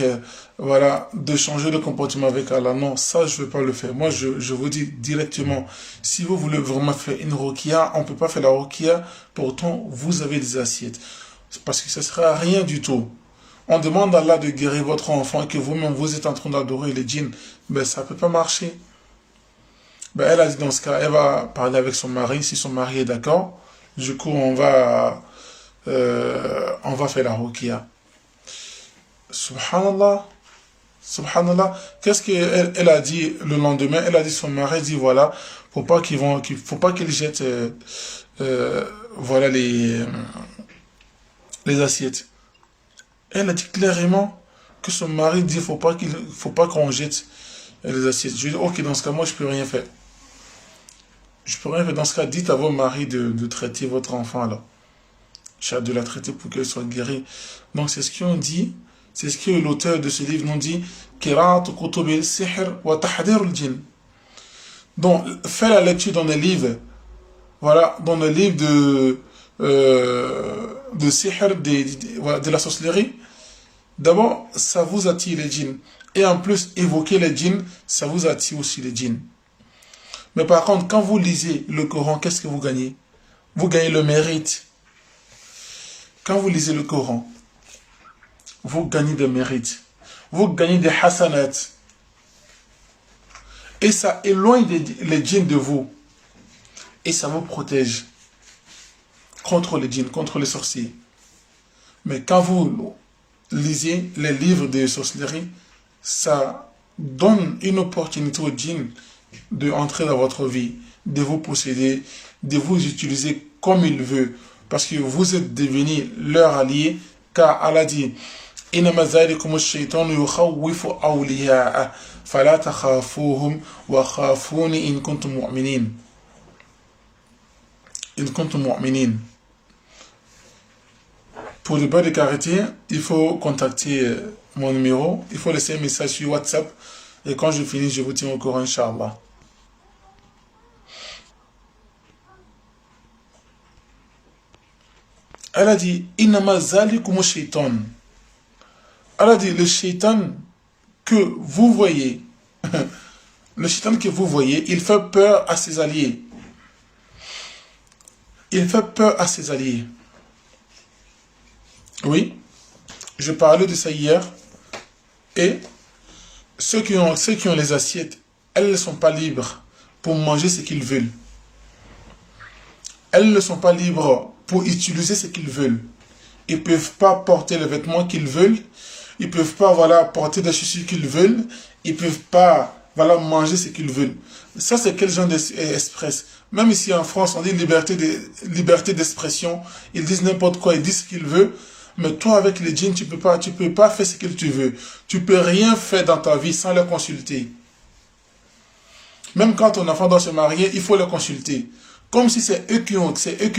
voilà, de changer de comportement avec Allah. Non, ça, je veux pas le faire. Moi, je vous dis directement, si vous voulez vraiment faire une ruqya, on peut pas faire la ruqya, pourtant, vous avez des assiettes. Parce que ça sera rien du tout. On demande à Allah de guérir votre enfant et que vous-même, vous êtes en train d'adorer les djinns. Ben, ça peut pas marcher. Ben, elle a dit dans ce cas, elle va parler avec son mari, si son mari est d'accord. Du coup, on va faire la ruqya. Subhanallah. Subhanallah. Qu'est-ce qu'elle elle a dit le lendemain? Elle a dit, son mari dit, voilà, faut pas qu'il jette, voilà, les assiettes. Elle a dit clairement que son mari dit, faut pas qu'on jette les assiettes. Je lui ai dit, ok, dans ce cas, moi, je peux rien faire. Je peux rien faire. Dans ce cas, dites à vos maris de traiter votre enfant, alors. De la traiter pour qu'elle soit guérie. Donc, c'est ce qu'on dit. C'est ce que l'auteur de ce livre nous dit. Donc, fais la lecture dans les livres. Voilà, dans le livre de sihr, voilà, de la sorcellerie. D'abord, ça vous attire les djinns. Et en plus, évoquer les djinns, ça vous attire aussi les djinns. Mais par contre, quand vous lisez le Coran, qu'est-ce que vous gagnez? Vous gagnez le mérite. Quand vous lisez le Coran, vous gagnez des mérites. Vous gagnez des hasanats. Et ça éloigne les djinns de vous. Et ça vous protège contre les djinns, contre les sorciers. Mais quand vous lisez les livres de sorcellerie, ça donne une opportunité aux djinns d'entrer dans votre vie, de vous posséder, de vous utiliser comme il veut. Parce que vous êtes devenus leur allié, car Allah dit إنما ذلكم الشيطان يخوف أولياءه فلا تخافوهم وخافوني إن كنتم مؤمنين. إن كنتم مؤمنين. Pour le beurre de karité, il faut contacter mon numéro, il faut laisser un message sur WhatsApp et quand je finis, je vous tiens au courant, Inch'Allah. Elle a dit Innama zalikum shaitan. Elle a dit le shaitan que vous voyez, le shaitan que vous voyez, il fait peur à ses alliés. Il fait peur à ses alliés. Oui, je parlais de ça hier. Et ceux qui ont les assiettes, elles ne sont pas libres pour manger ce qu'ils veulent. Elles ne sont pas libres pour utiliser ce qu'ils veulent. Ils ne peuvent pas porter les vêtements qu'ils veulent. Ils ne peuvent pas, voilà, porter des chaussures qu'ils veulent. Ils ne peuvent pas, voilà, manger ce qu'ils veulent. Ça, c'est quel genre d'express? Même ici en France, on dit liberté d'expression. Ils disent n'importe quoi, ils disent ce qu'ils veulent. Mais toi, avec les djinns, tu peux pas faire ce que tu veux. Tu peux rien faire dans ta vie sans les consulter. Même quand ton enfant doit se marier, il faut les consulter. Comme si c'est eux qui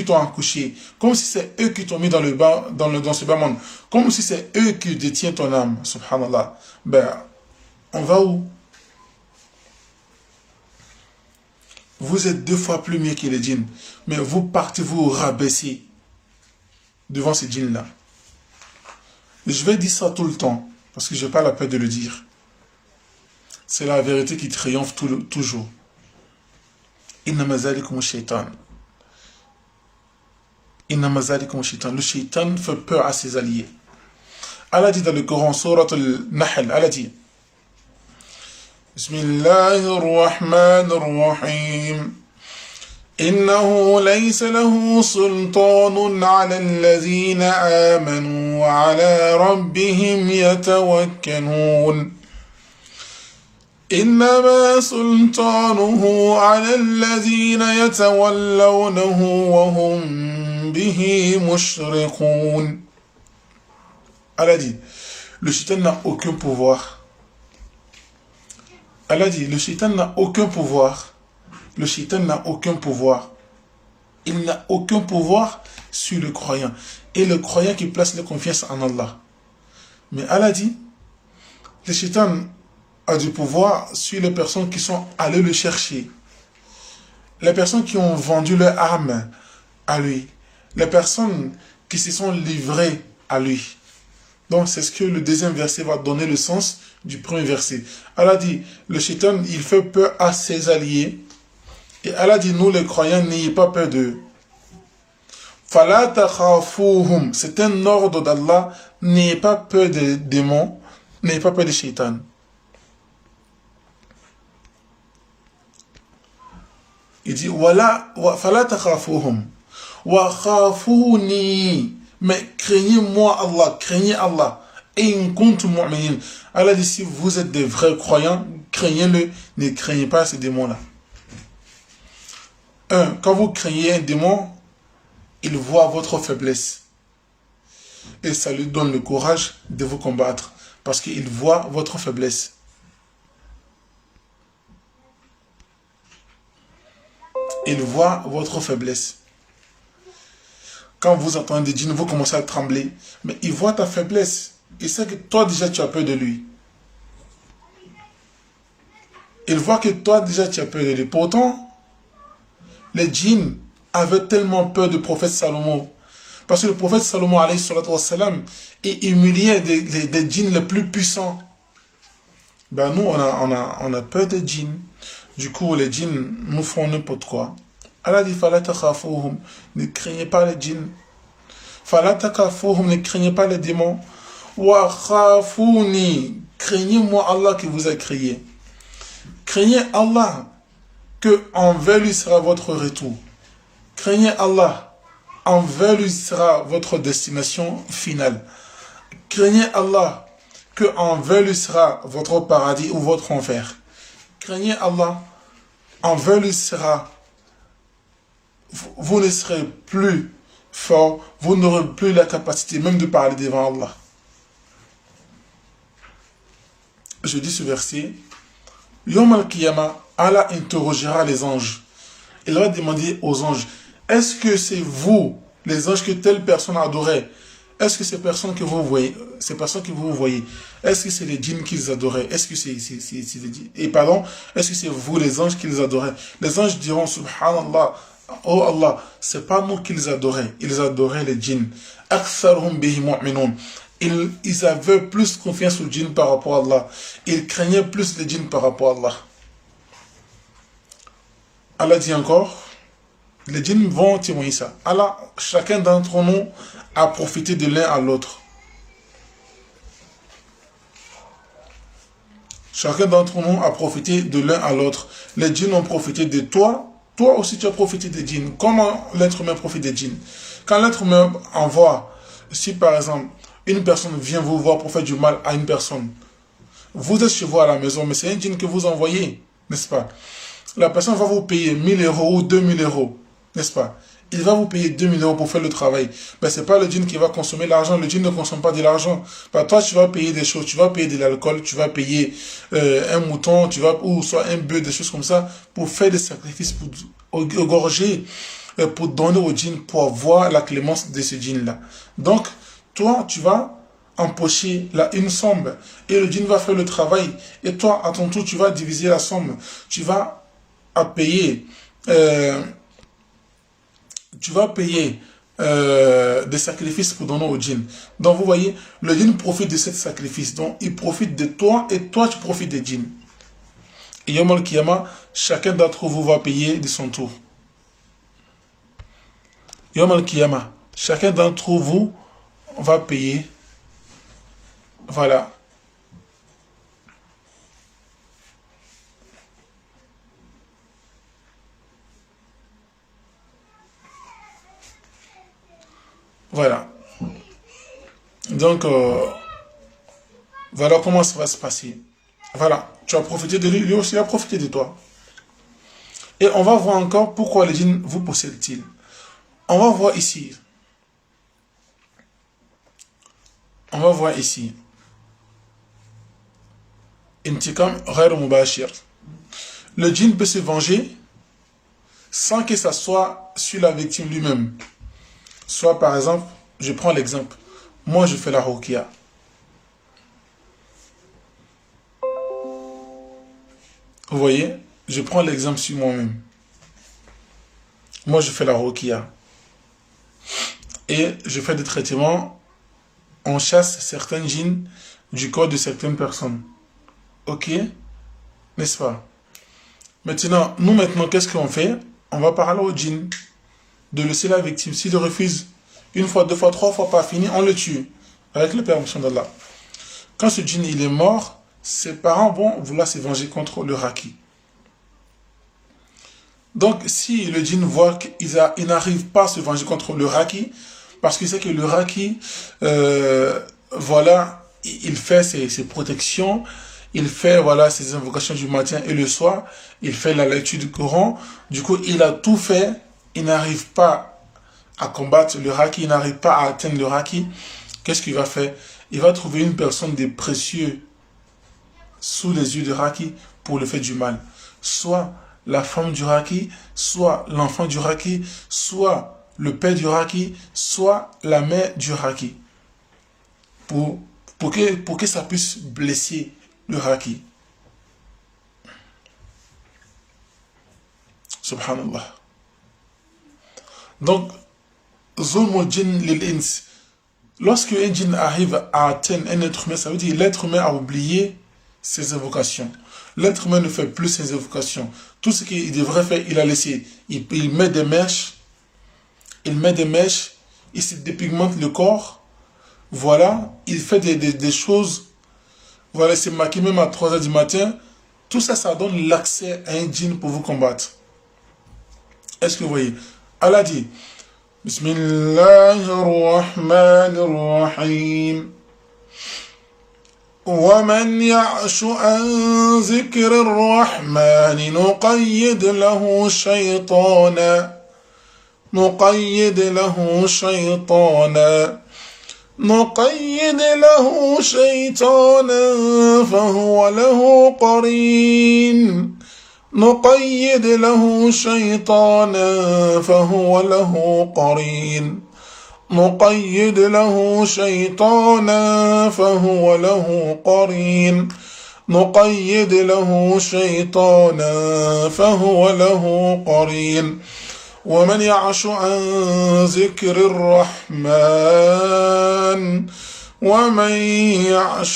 t'ont accouché. Comme si c'est eux qui t'ont mis dans ce bas monde. Comme si c'est eux qui détiennent ton âme. Subhanallah. Ben, on va où? Vous êtes 2 fois plus mieux que les djinns. Mais vous partez vous rabaisser devant ces djinns-là. Je vais dire ça tout le temps. Parce que je n'ai pas la peine de le dire. C'est la vérité qui triomphe toujours. Innama zalikum shaitan. Innama zalikum shaitan. Le shaitan fait peur à ses alliés. Allah dit dans le Coran, Surat al-Nahl, Allah dit Bismillahirrahmanirrahim. إنه ليس له سلطان على الذين آمنوا وعلى ربهم يتوكلون إنما سلطانه على الذين يتولونه وهم به مشركون. Allah dit, le shaitan n'a aucun pouvoir. Allah dit, le shaitan n'a aucun pouvoir. Le shaitan n'a aucun pouvoir. Il n'a aucun pouvoir sur le croyant. Et le croyant qui place la confiance en Allah. Mais Allah dit, le shaitan a du pouvoir sur les personnes qui sont allées le chercher. Les personnes qui ont vendu leurs armes à lui. Les personnes qui se sont livrées à lui. Donc c'est ce que le deuxième verset va donner le sens du premier verset. Allah dit, le shaitan, il fait peur à ses alliés. Et Allah dit, nous les croyants, n'ayez pas peur d'eux. Fala takhafuhum, c'est un ordre d'Allah, n'ayez pas peur des démons, n'ayez pas peur des shaitans. Il dit, fala takhafuhum, wa khafuni, mais craignez-moi Allah, craignez Allah. Et in kuntum mu'minin. Allah dit, si vous êtes des vrais croyants, craignez-le, ne craignez pas ces démons-là. Quand vous craignez un démon, il voit votre faiblesse. Et ça lui donne le courage de vous combattre. Parce qu'il voit votre faiblesse. Il voit votre faiblesse. Quand vous entendez des djinns, vous commencez à trembler. Mais il voit ta faiblesse. Il sait que toi déjà tu as peur de lui. Il voit que toi déjà tu as peur de lui. Pourtant, les djinns avaient tellement peur du prophète Salomon. Parce que le prophète Salomon, alayhi salatu wassalam, est humilié des djinns les plus puissants. Ben nous, on a peur des djinns. Du coup, les djinns nous font n'importe quoi. Allah dit, fala takhafuhum, ne craignez pas les djinns. Fala takhafuhum, ne craignez pas les démons. Wa khafuni, craignez-moi Allah qui vous a créé. Craignez Allah, que envers lui sera votre retour. Craignez Allah, envers lui sera votre destination finale. Craignez Allah, que envers lui sera votre paradis ou votre enfer. Craignez Allah, envers lui sera, vous ne serez plus fort, vous n'aurez plus la capacité même de parler devant Allah. Je dis ce verset, Yom al-Qiyamah, Allah interrogera les anges. Il va demander aux anges, est-ce que c'est vous, les anges que telle personne adorait? Est-ce que ces personnes que vous voyez, est-ce que c'est les djinns qu'ils adoraient? Est-ce que c'est les djinns? Et pardon, est-ce que c'est vous, les anges, qu'ils adoraient? Les anges diront, subhanallah, oh Allah, c'est pas nous qu'ils adoraient, ils adoraient les djinns. Aktharuhum bihi mu'minun. Ils avaient plus confiance aux djinns par rapport à Allah. Ils craignaient plus les djinns par rapport à Allah. Allah dit encore, les djinns vont témoigner ça. Allah, chacun d'entre nous a profité de l'un à l'autre. Chacun d'entre nous a profité de l'un à l'autre. Les djinns ont profité de toi. Toi aussi, tu as profité des djinns. Comment l'être humain profite des djinns? Quand l'être humain envoie, si par exemple, une personne vient vous voir pour faire du mal à une personne, vous êtes chez vous à la maison, mais c'est un djinn que vous envoyez, n'est-ce pas? La personne va vous payer 1000 euros ou 2000 euros, n'est-ce pas? Il va vous payer 2000 euros pour faire le travail. Ben, ce n'est pas le djinn qui va consommer l'argent. Le djinn ne consomme pas de l'argent. Ben, toi, tu vas payer des choses. Tu vas payer de l'alcool, tu vas payer un mouton, ou soit un bœuf, des choses comme ça, pour faire des sacrifices, pour égorger, pour donner au djinn, pour avoir la clémence de ce djinn-là. Donc, toi, tu vas empocher une somme et le djinn va faire le travail. Et toi, à ton tour, tu vas diviser la somme. Tu vas payer... des sacrifices pour donner au djinn. Donc vous voyez, le djinn profite de ces sacrifices. Donc il profite de toi et toi tu profites des djinns. Et Yom al-Qiyamah, chacun d'entre vous va payer de son tour. Yom al-Qiyamah, chacun d'entre vous va payer. Voilà. Voilà. Donc, voilà comment ça va se passer. Voilà. Tu as profité de lui, lui aussi a profité de toi. Et on va voir encore pourquoi les djinns vous possèdent-ils. On va voir ici. On va voir ici. Intikam ghayr mubashir. Le djinn peut se venger sans que ça soit sur la victime lui-même. Soit par exemple, je prends l'exemple. Moi je fais la ruqya. Vous voyez, je prends l'exemple sur moi-même. Moi je fais la ruqya. Et je fais des traitements. On chasse certains djinns du corps de certaines personnes. Ok? N'est-ce pas? Maintenant, qu'est-ce qu'on fait? On va parler au djinn de laisser la victime. S'il refuse une fois, deux fois, trois fois, pas fini, on le tue. Avec la permission d'Allah. Quand ce djinn il est mort, ses parents vont vouloir se venger contre le raki. Donc, si le djinn voit qu'il n'arrive pas à se venger contre le raki, parce qu'il sait que le raki, voilà, il fait ses protections, il fait voilà ses invocations du matin et le soir, il fait la lecture du Coran, du coup il a tout fait, il n'arrive pas à combattre le raki, il n'arrive pas à atteindre le raki, qu'est-ce qu'il va faire? Il va trouver une personne de précieux sous les yeux de raki pour le faire du mal. Soit la femme du raki, soit l'enfant du raki, soit le père du raki, soit la mère du raki. Pour que ça puisse blesser le raki. Subhanallah. Donc, Zulmul Jinn lil Ins. Lorsque un djinn arrive à atteindre un être humain, ça veut dire que l'être humain a oublié ses invocations. L'être humain ne fait plus ses invocations. Tout ce qu'il devrait faire, il a laissé. Il met des mèches. Il se dépigmente le corps. Voilà. Il fait des choses. Voilà, il se maquille même à 3 h du matin. Tout ça, ça donne l'accès à un djinn pour vous combattre. Est-ce que vous voyez? Allah dit Bismillahirrahmanirrahim. ومن يعش عن ذكر الرحمن نقيد له شيطانا فهو له قرين نقيد له شيطانا فهو له قرين نقيد له شيطانا فهو له قرين نقيد له شيطانا فهو له قرين ومن يعش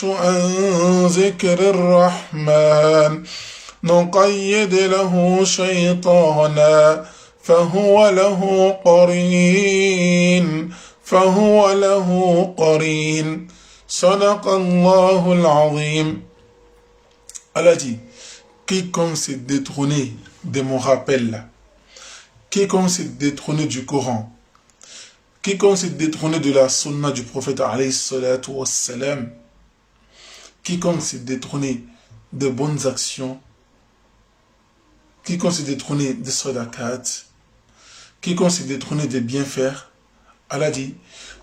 عن ذكر الرحمن نقيد له شيطانا فهو له قرين صدق الله العظيم. Allah dit, quiconque s'est détrôné de mon rappel, quiconque s'est détrôné du Coran, quiconque s'est détrôné de la sunna du prophète alayhi salatu wassalam, quiconque s'est détrôné de bonnes actions, quiconque s'est détrôné de sadaqat, quiconque s'est détrôné de bien faire, Allah dit,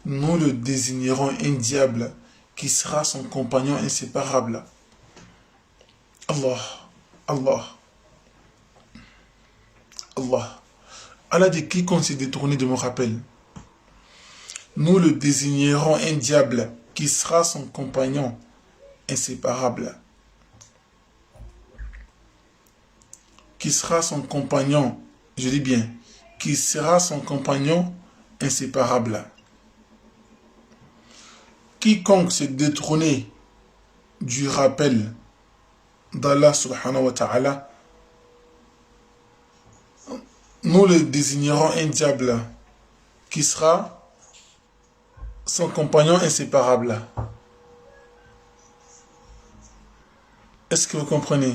nous le désignerons un diable qui sera son compagnon inséparable. Allah. Allah dit, quiconque s'est détourné de mon rappel, nous le désignerons un diable qui sera son compagnon inséparable. Qui sera son compagnon, je dis bien, qui sera son compagnon inséparable. Quiconque s'est détrôné du rappel d'Allah subhanahu wa ta'ala, nous le désignerons un diable qui sera son compagnon inséparable. Est-ce que vous comprenez?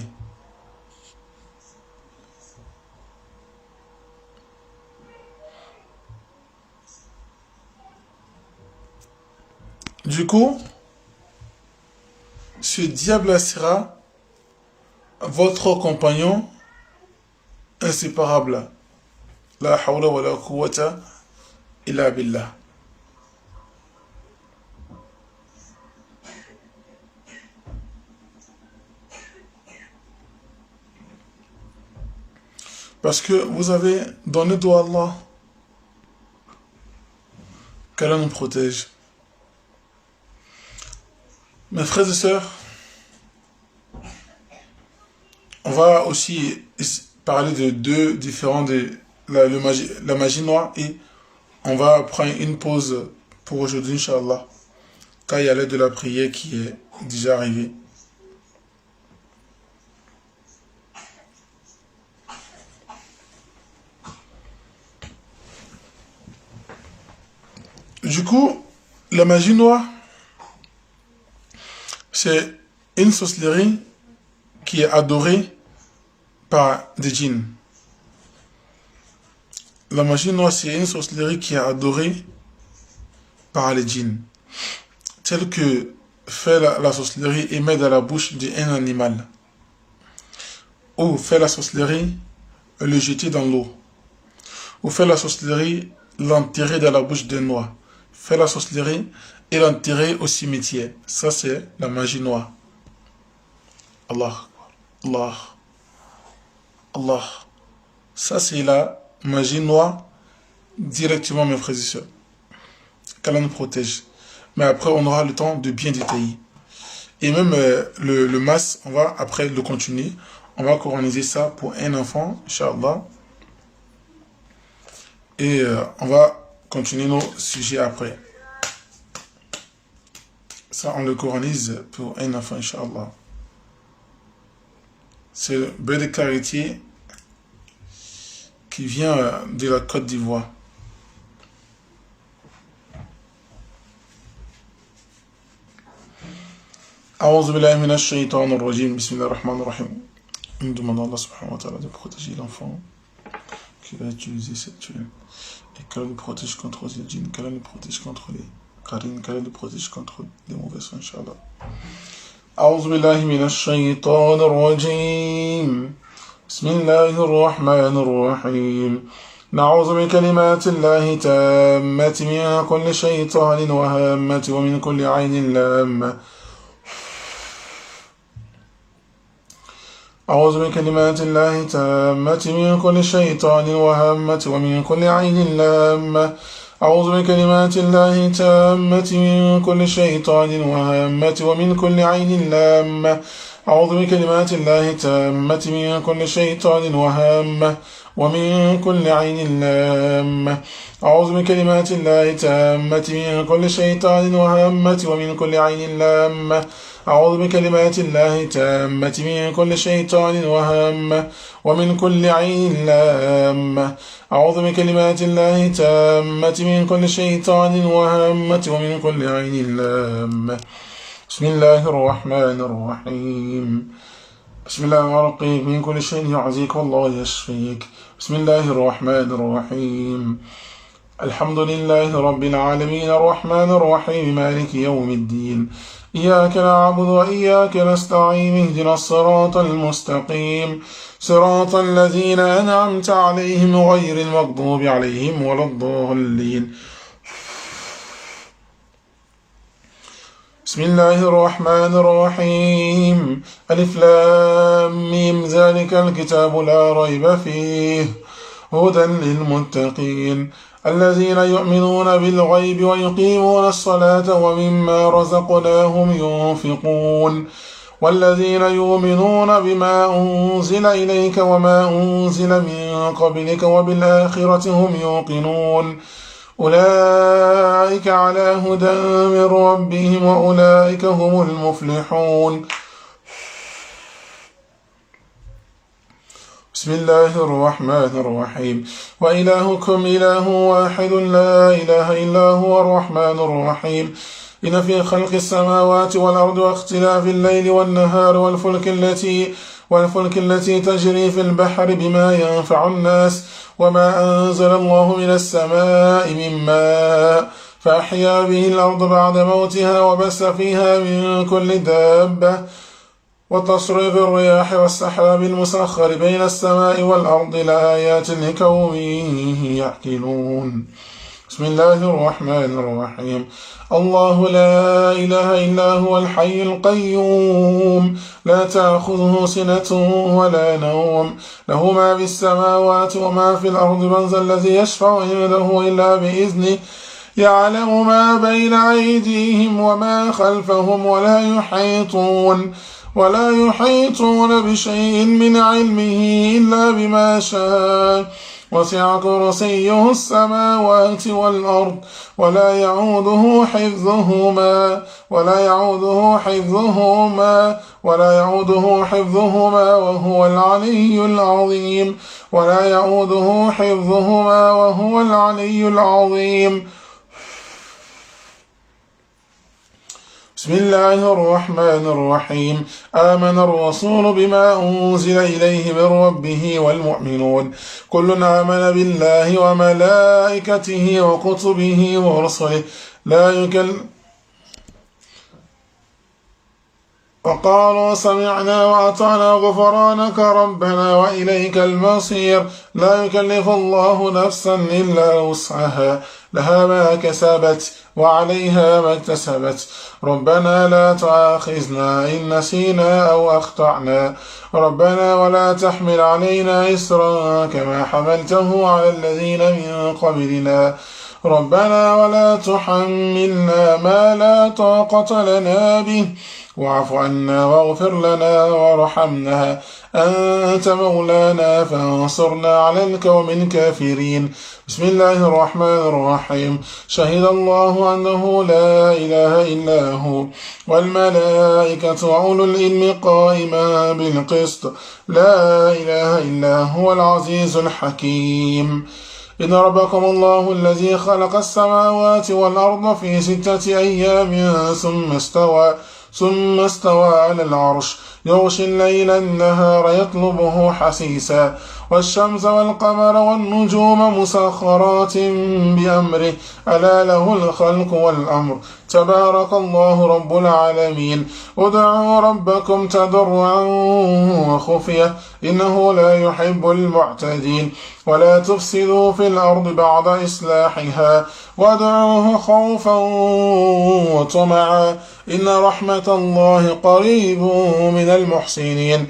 Du coup, ce diable sera votre compagnon inséparable. La hawla wa la quwwata illa billah. Parce que vous avez donné doigt à Allah. Qu'Allah nous protège. Mes frères et sœurs, on va aussi parler de deux différents de la magie noire et on va prendre une pause pour aujourd'hui, Inch'Allah, car il y a l'heure de la prière qui est déjà arrivée. Du coup, la magie noire, c'est une sorcellerie qui est adorée par des djinns. La magie noire, c'est une sorcellerie qui est adorée par les djinns. Telle que fait la sorcellerie et met dans la bouche d'un animal. Ou fait la sorcellerie, le jeter dans l'eau. Ou fait la sorcellerie, l'enterrer dans la bouche d'un noix. Fait la sorcellerie et l'enterrer au cimetière. Ça, c'est la magie noire. Allah, Allah, Allah. Ça, c'est la magie noire directement, mes frères et sœurs. Qu'Allah nous protège. Mais après, on aura le temps de bien détailler. Et même le mas, on va après le continuer. On va coraniser ça pour un enfant, Inch'Allah. Et on va continuer nos sujets après. Ça, on le coranise pour un enfant, Inch'Allah. C'est le beurre de karité qui vient de la Côte d'Ivoire. A'udhu billahi minash shaitanir rajim. Bismillahir rahmanir rahim. On demande à Allah subhanahu wa ta'ala de protéger l'enfant qui va utiliser cette tuile. Et qu'Allah nous protège contre les djinns, qu'Allah nous protège contre les karines, qu'Allah nous protège contre les mauvais sons, Inch'Allah. A'udhu billahi minash shaitanir rajim. Bismillahir rahmanir rahim. نعوذ بكلمات الله تامة من كل شيطان وهامة ومن كل عين لامة أعوذ بكلمات الله تامة من كل شيطان وهامة ومن كل عين لامة أعوذ بكلمات الله تامة من كل شيطان وهامة ومن كل عين لامة أعوذ بكلمات الله تامة من كل شيطان وهامة ومن كل عين لامة أعوذ بكلمات الله تامة من كل شيطان وهامة ومن كل عين لامة أعوذ بكلمات الله تامة من كل شيطان وهامة ومن كل عين لامة أعوذ بكلمات الله تامة من كل شيطان وهامة ومن كل عين لامة بسم الله الرحمن الرحيم بسم الله الرحيم من كل شيء يعزيك والله يشفيك بسم الله الرحمن الرحيم الحمد لله رب العالمين الرحمن الرحيم مالك يوم الدين إياك نعبد وإياك نستعين اهدنا الصراط المستقيم صراط الذين أنعمت عليهم غير المغضوب عليهم ولا الضالين بسم الله الرحمن الرحيم ألف لام ميم ذلك الكتاب لا ريب فيه هدى للمتقين الذين يؤمنون بالغيب ويقيمون الصلاة ومما رزقناهم ينفقون والذين يؤمنون بما أنزل إليك وما أنزل من قبلك وبالآخرة هم يوقنون أولئك على هدى من ربهم وأولئك هم المفلحون بسم الله الرحمن الرحيم وإلهكم إله واحد لا إله إلا هو الرحمن الرحيم إن في خلق السماوات والأرض واختلاف الليل والنهار والفلك التي تجري في البحر بما ينفع الناس وما أنزل الله من السماء من ماء فأحيا به الأرض بعد موتها وبث فيها من كل دابة وتصريف الرياح والسحاب المسخر بين السماء والأرض لآيات لقوم يعقلون بسم الله الرحمن الرحيم. الله لا إله إلا هو الحي القيوم لا تأخذه سنة ولا نوم له ما في السماوات وما في الأرض من ذا الذي يشفع عنده إلا بإذنه يعلم ما بين أيديهم وما خلفهم ولا يحيطون بشيء من علمه إلا بما شاء وسع كرسيه السماوات والأرض ولا يعوده حفظهما وهو العلي العظيم. بسم الله الرحمن الرحيم. آمن الرسول بما أنزل إليه من ربه والمؤمنون كل آمن بالله وملائكته وكتبه ورسله وقالوا سمعنا وأطعنا غفرانك ربنا وإليك المصير لا يكلف الله نفسا إلا وسعها لها ما كسبت وعليها ما اكتسبت ربنا لا تؤاخذنا إن نسينا أو أخطأنا ربنا ولا تحمل علينا إصرا كما حملته على الذين من قبلنا ربنا ولا تحملنا ما لا طاقة لنا به واعف عنا واغفر لنا وارحمنا أنت مولانا فانصرنا على القوم الكافرين. بسم الله الرحمن الرحيم. شهد الله أنه لا إله إلا هو والملائكة وأولو العلم قائما بالقسط لا إله إلا هو العزيز الحكيم. إن ربكم الله الذي خلق السماوات والأرض في 6 أيام ثم استوى على العرش يغشي الليل النهار يطلبه حثيثا والشمس والقمر والنجوم مسخرات بأمره ألا له الخلق والأمر تبارك الله رب العالمين. ادعوا ربكم تضرعا وخفية إنه لا يحب المعتدين ولا تفسدوا في الأرض بعد إصلاحها وادعوه خوفا وطمعا إن رحمة الله قريب من المحسنين.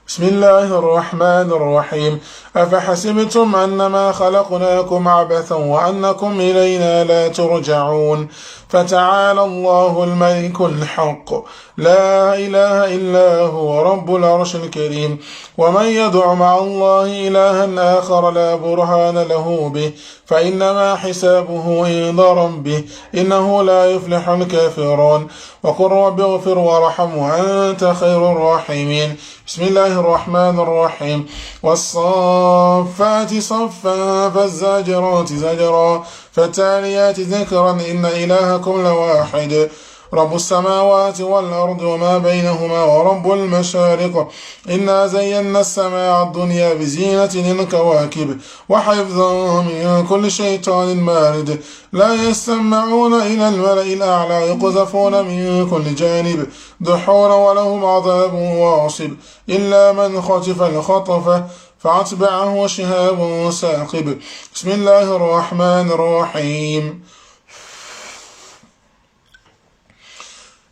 بسم الله الرحمن الرحيم. أفحسبتم أنما خلقناكم عبثا وأنكم إلينا لا ترجعون فتعالى الله الملك الحق لا إله إلا هو رب العرش الكريم. ومن يدع مع الله إلها آخر لا برهان له به فإنما حسابه عند ربه إنه لا يفلح الكافرون. وقل رب اغفر وارحم وأنت خير الراحمين. بسم الله الرحمن الرحيم. والصافات صفا فالزاجرات زجرا فالتاليات ذكرا إن إلهكم لواحد رب السماوات والأرض وما بينهما ورب المشارق إنا زينا السماء الدنيا بزينة الكواكب وحفظا من كل شيطان مارد لا يستمعون إلى الملأ الأعلى يقذفون من كل جانب دحورا ولهم عذاب واصب إلا من خطف الخطفة فأتبعه شهاب ثاقب. بسم الله الرحمن الرحيم.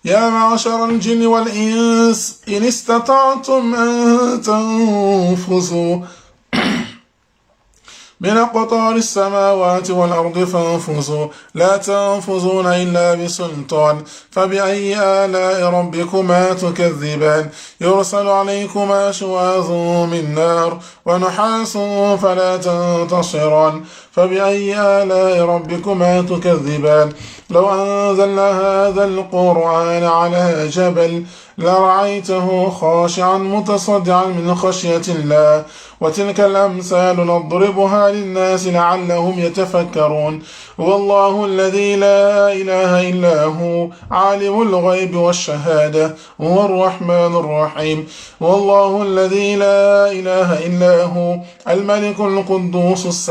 يا معشر الجن والإنس إن استطعتم أن تنفذوا من أقطار السماوات والأرض فانفذوا لا تنفذون إلا بسلطان فبأي آلاء ربكما تكذبان يرسل عليكما شواظ من نار ونحاس فلا تنتصران فبأي آلاء ربكما تكذبان لو أنزلنا هذا القرآن على جبل لرأيته خاشعا متصدعا من خشية الله وتلك الأمثال نضربها للناس لعلهم يتفكرون. والله الذي لا إله إلا هو عالم الغيب والشهادة هو الرحمن الرحيم. والله الذي لا إله إلا هو الملك القدوس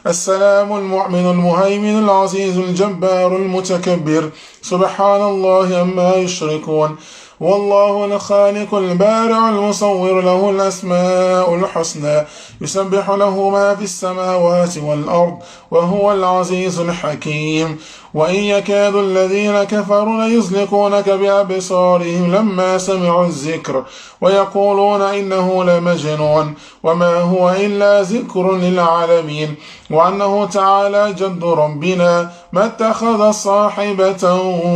السلام المؤمن المهيمن العزيز الجبار المتكبر سبحان الله عما يشركون. والله الخالق البارع المصور له الأسماء الحسنى يسبح له ما في السماوات والأرض وهو العزيز الحكيم وإن يكاد الذين كفروا ليزلقونك بأبصارهم لما سمعوا الذكر ويقولون إنه لمجنون وما هو إلا ذكر للعالمين وأنه تعالى جد ربنا ما اتخذ صاحبة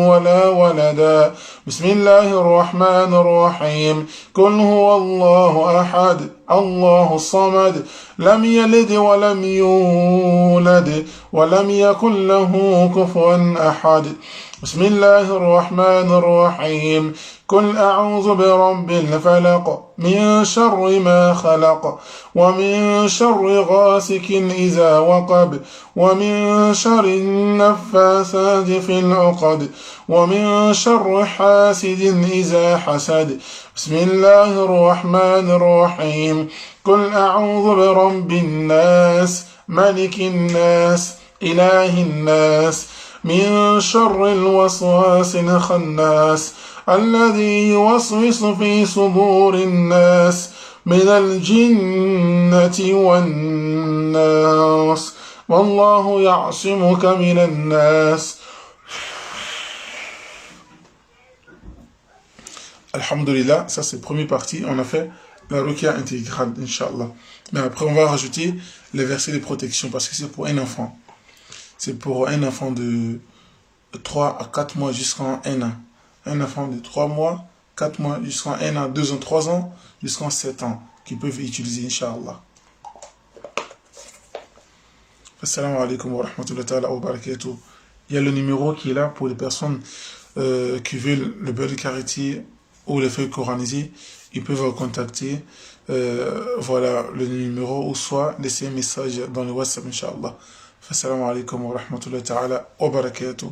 ولا ولدا بسم الله الرحمن الرحيم قل هو الله أحد الله الصمد لم يلد ولم يولد ولم يكن له كفوا أحد بسم الله الرحمن الرحيم قل أعوذ برب الفلق من شر ما خلق ومن شر غاسق إذا وقب ومن شر النفاثات في العقد ومن شر حاسد إذا حسد بسم الله الرحمن الرحيم قل أعوذ برب الناس ملك الناس إله الناس من شر الوسواس الخناس الذي يوسوس في صدور الناس من الجنة والناس والله يعصمك من الناس. Alhamdulillah, ça c'est la première partie, on a fait la ruqya intégrale, Inch'Allah. Mais après on va rajouter les versets de protection parce que c'est pour un enfant. C'est pour un enfant de 3 à 4 mois jusqu'à 1 an. Un enfant de 3 mois, 4 mois jusqu'à 1 an, 2 ans, 3 ans, jusqu'à 7 ans, qui peuvent utiliser, Inch'Allah. Assalamu alaikum wa rahmatullahi wa barakatuh. Il y a le numéro qui est là pour les personnes qui veulent le beurre de karité ou les feuilles coranisées. Ils peuvent contacter voilà le numéro ou soit laisser un message dans le WhatsApp, Inch'Allah. Assalamu alaikum wa rahmatullahi wa barakatuh.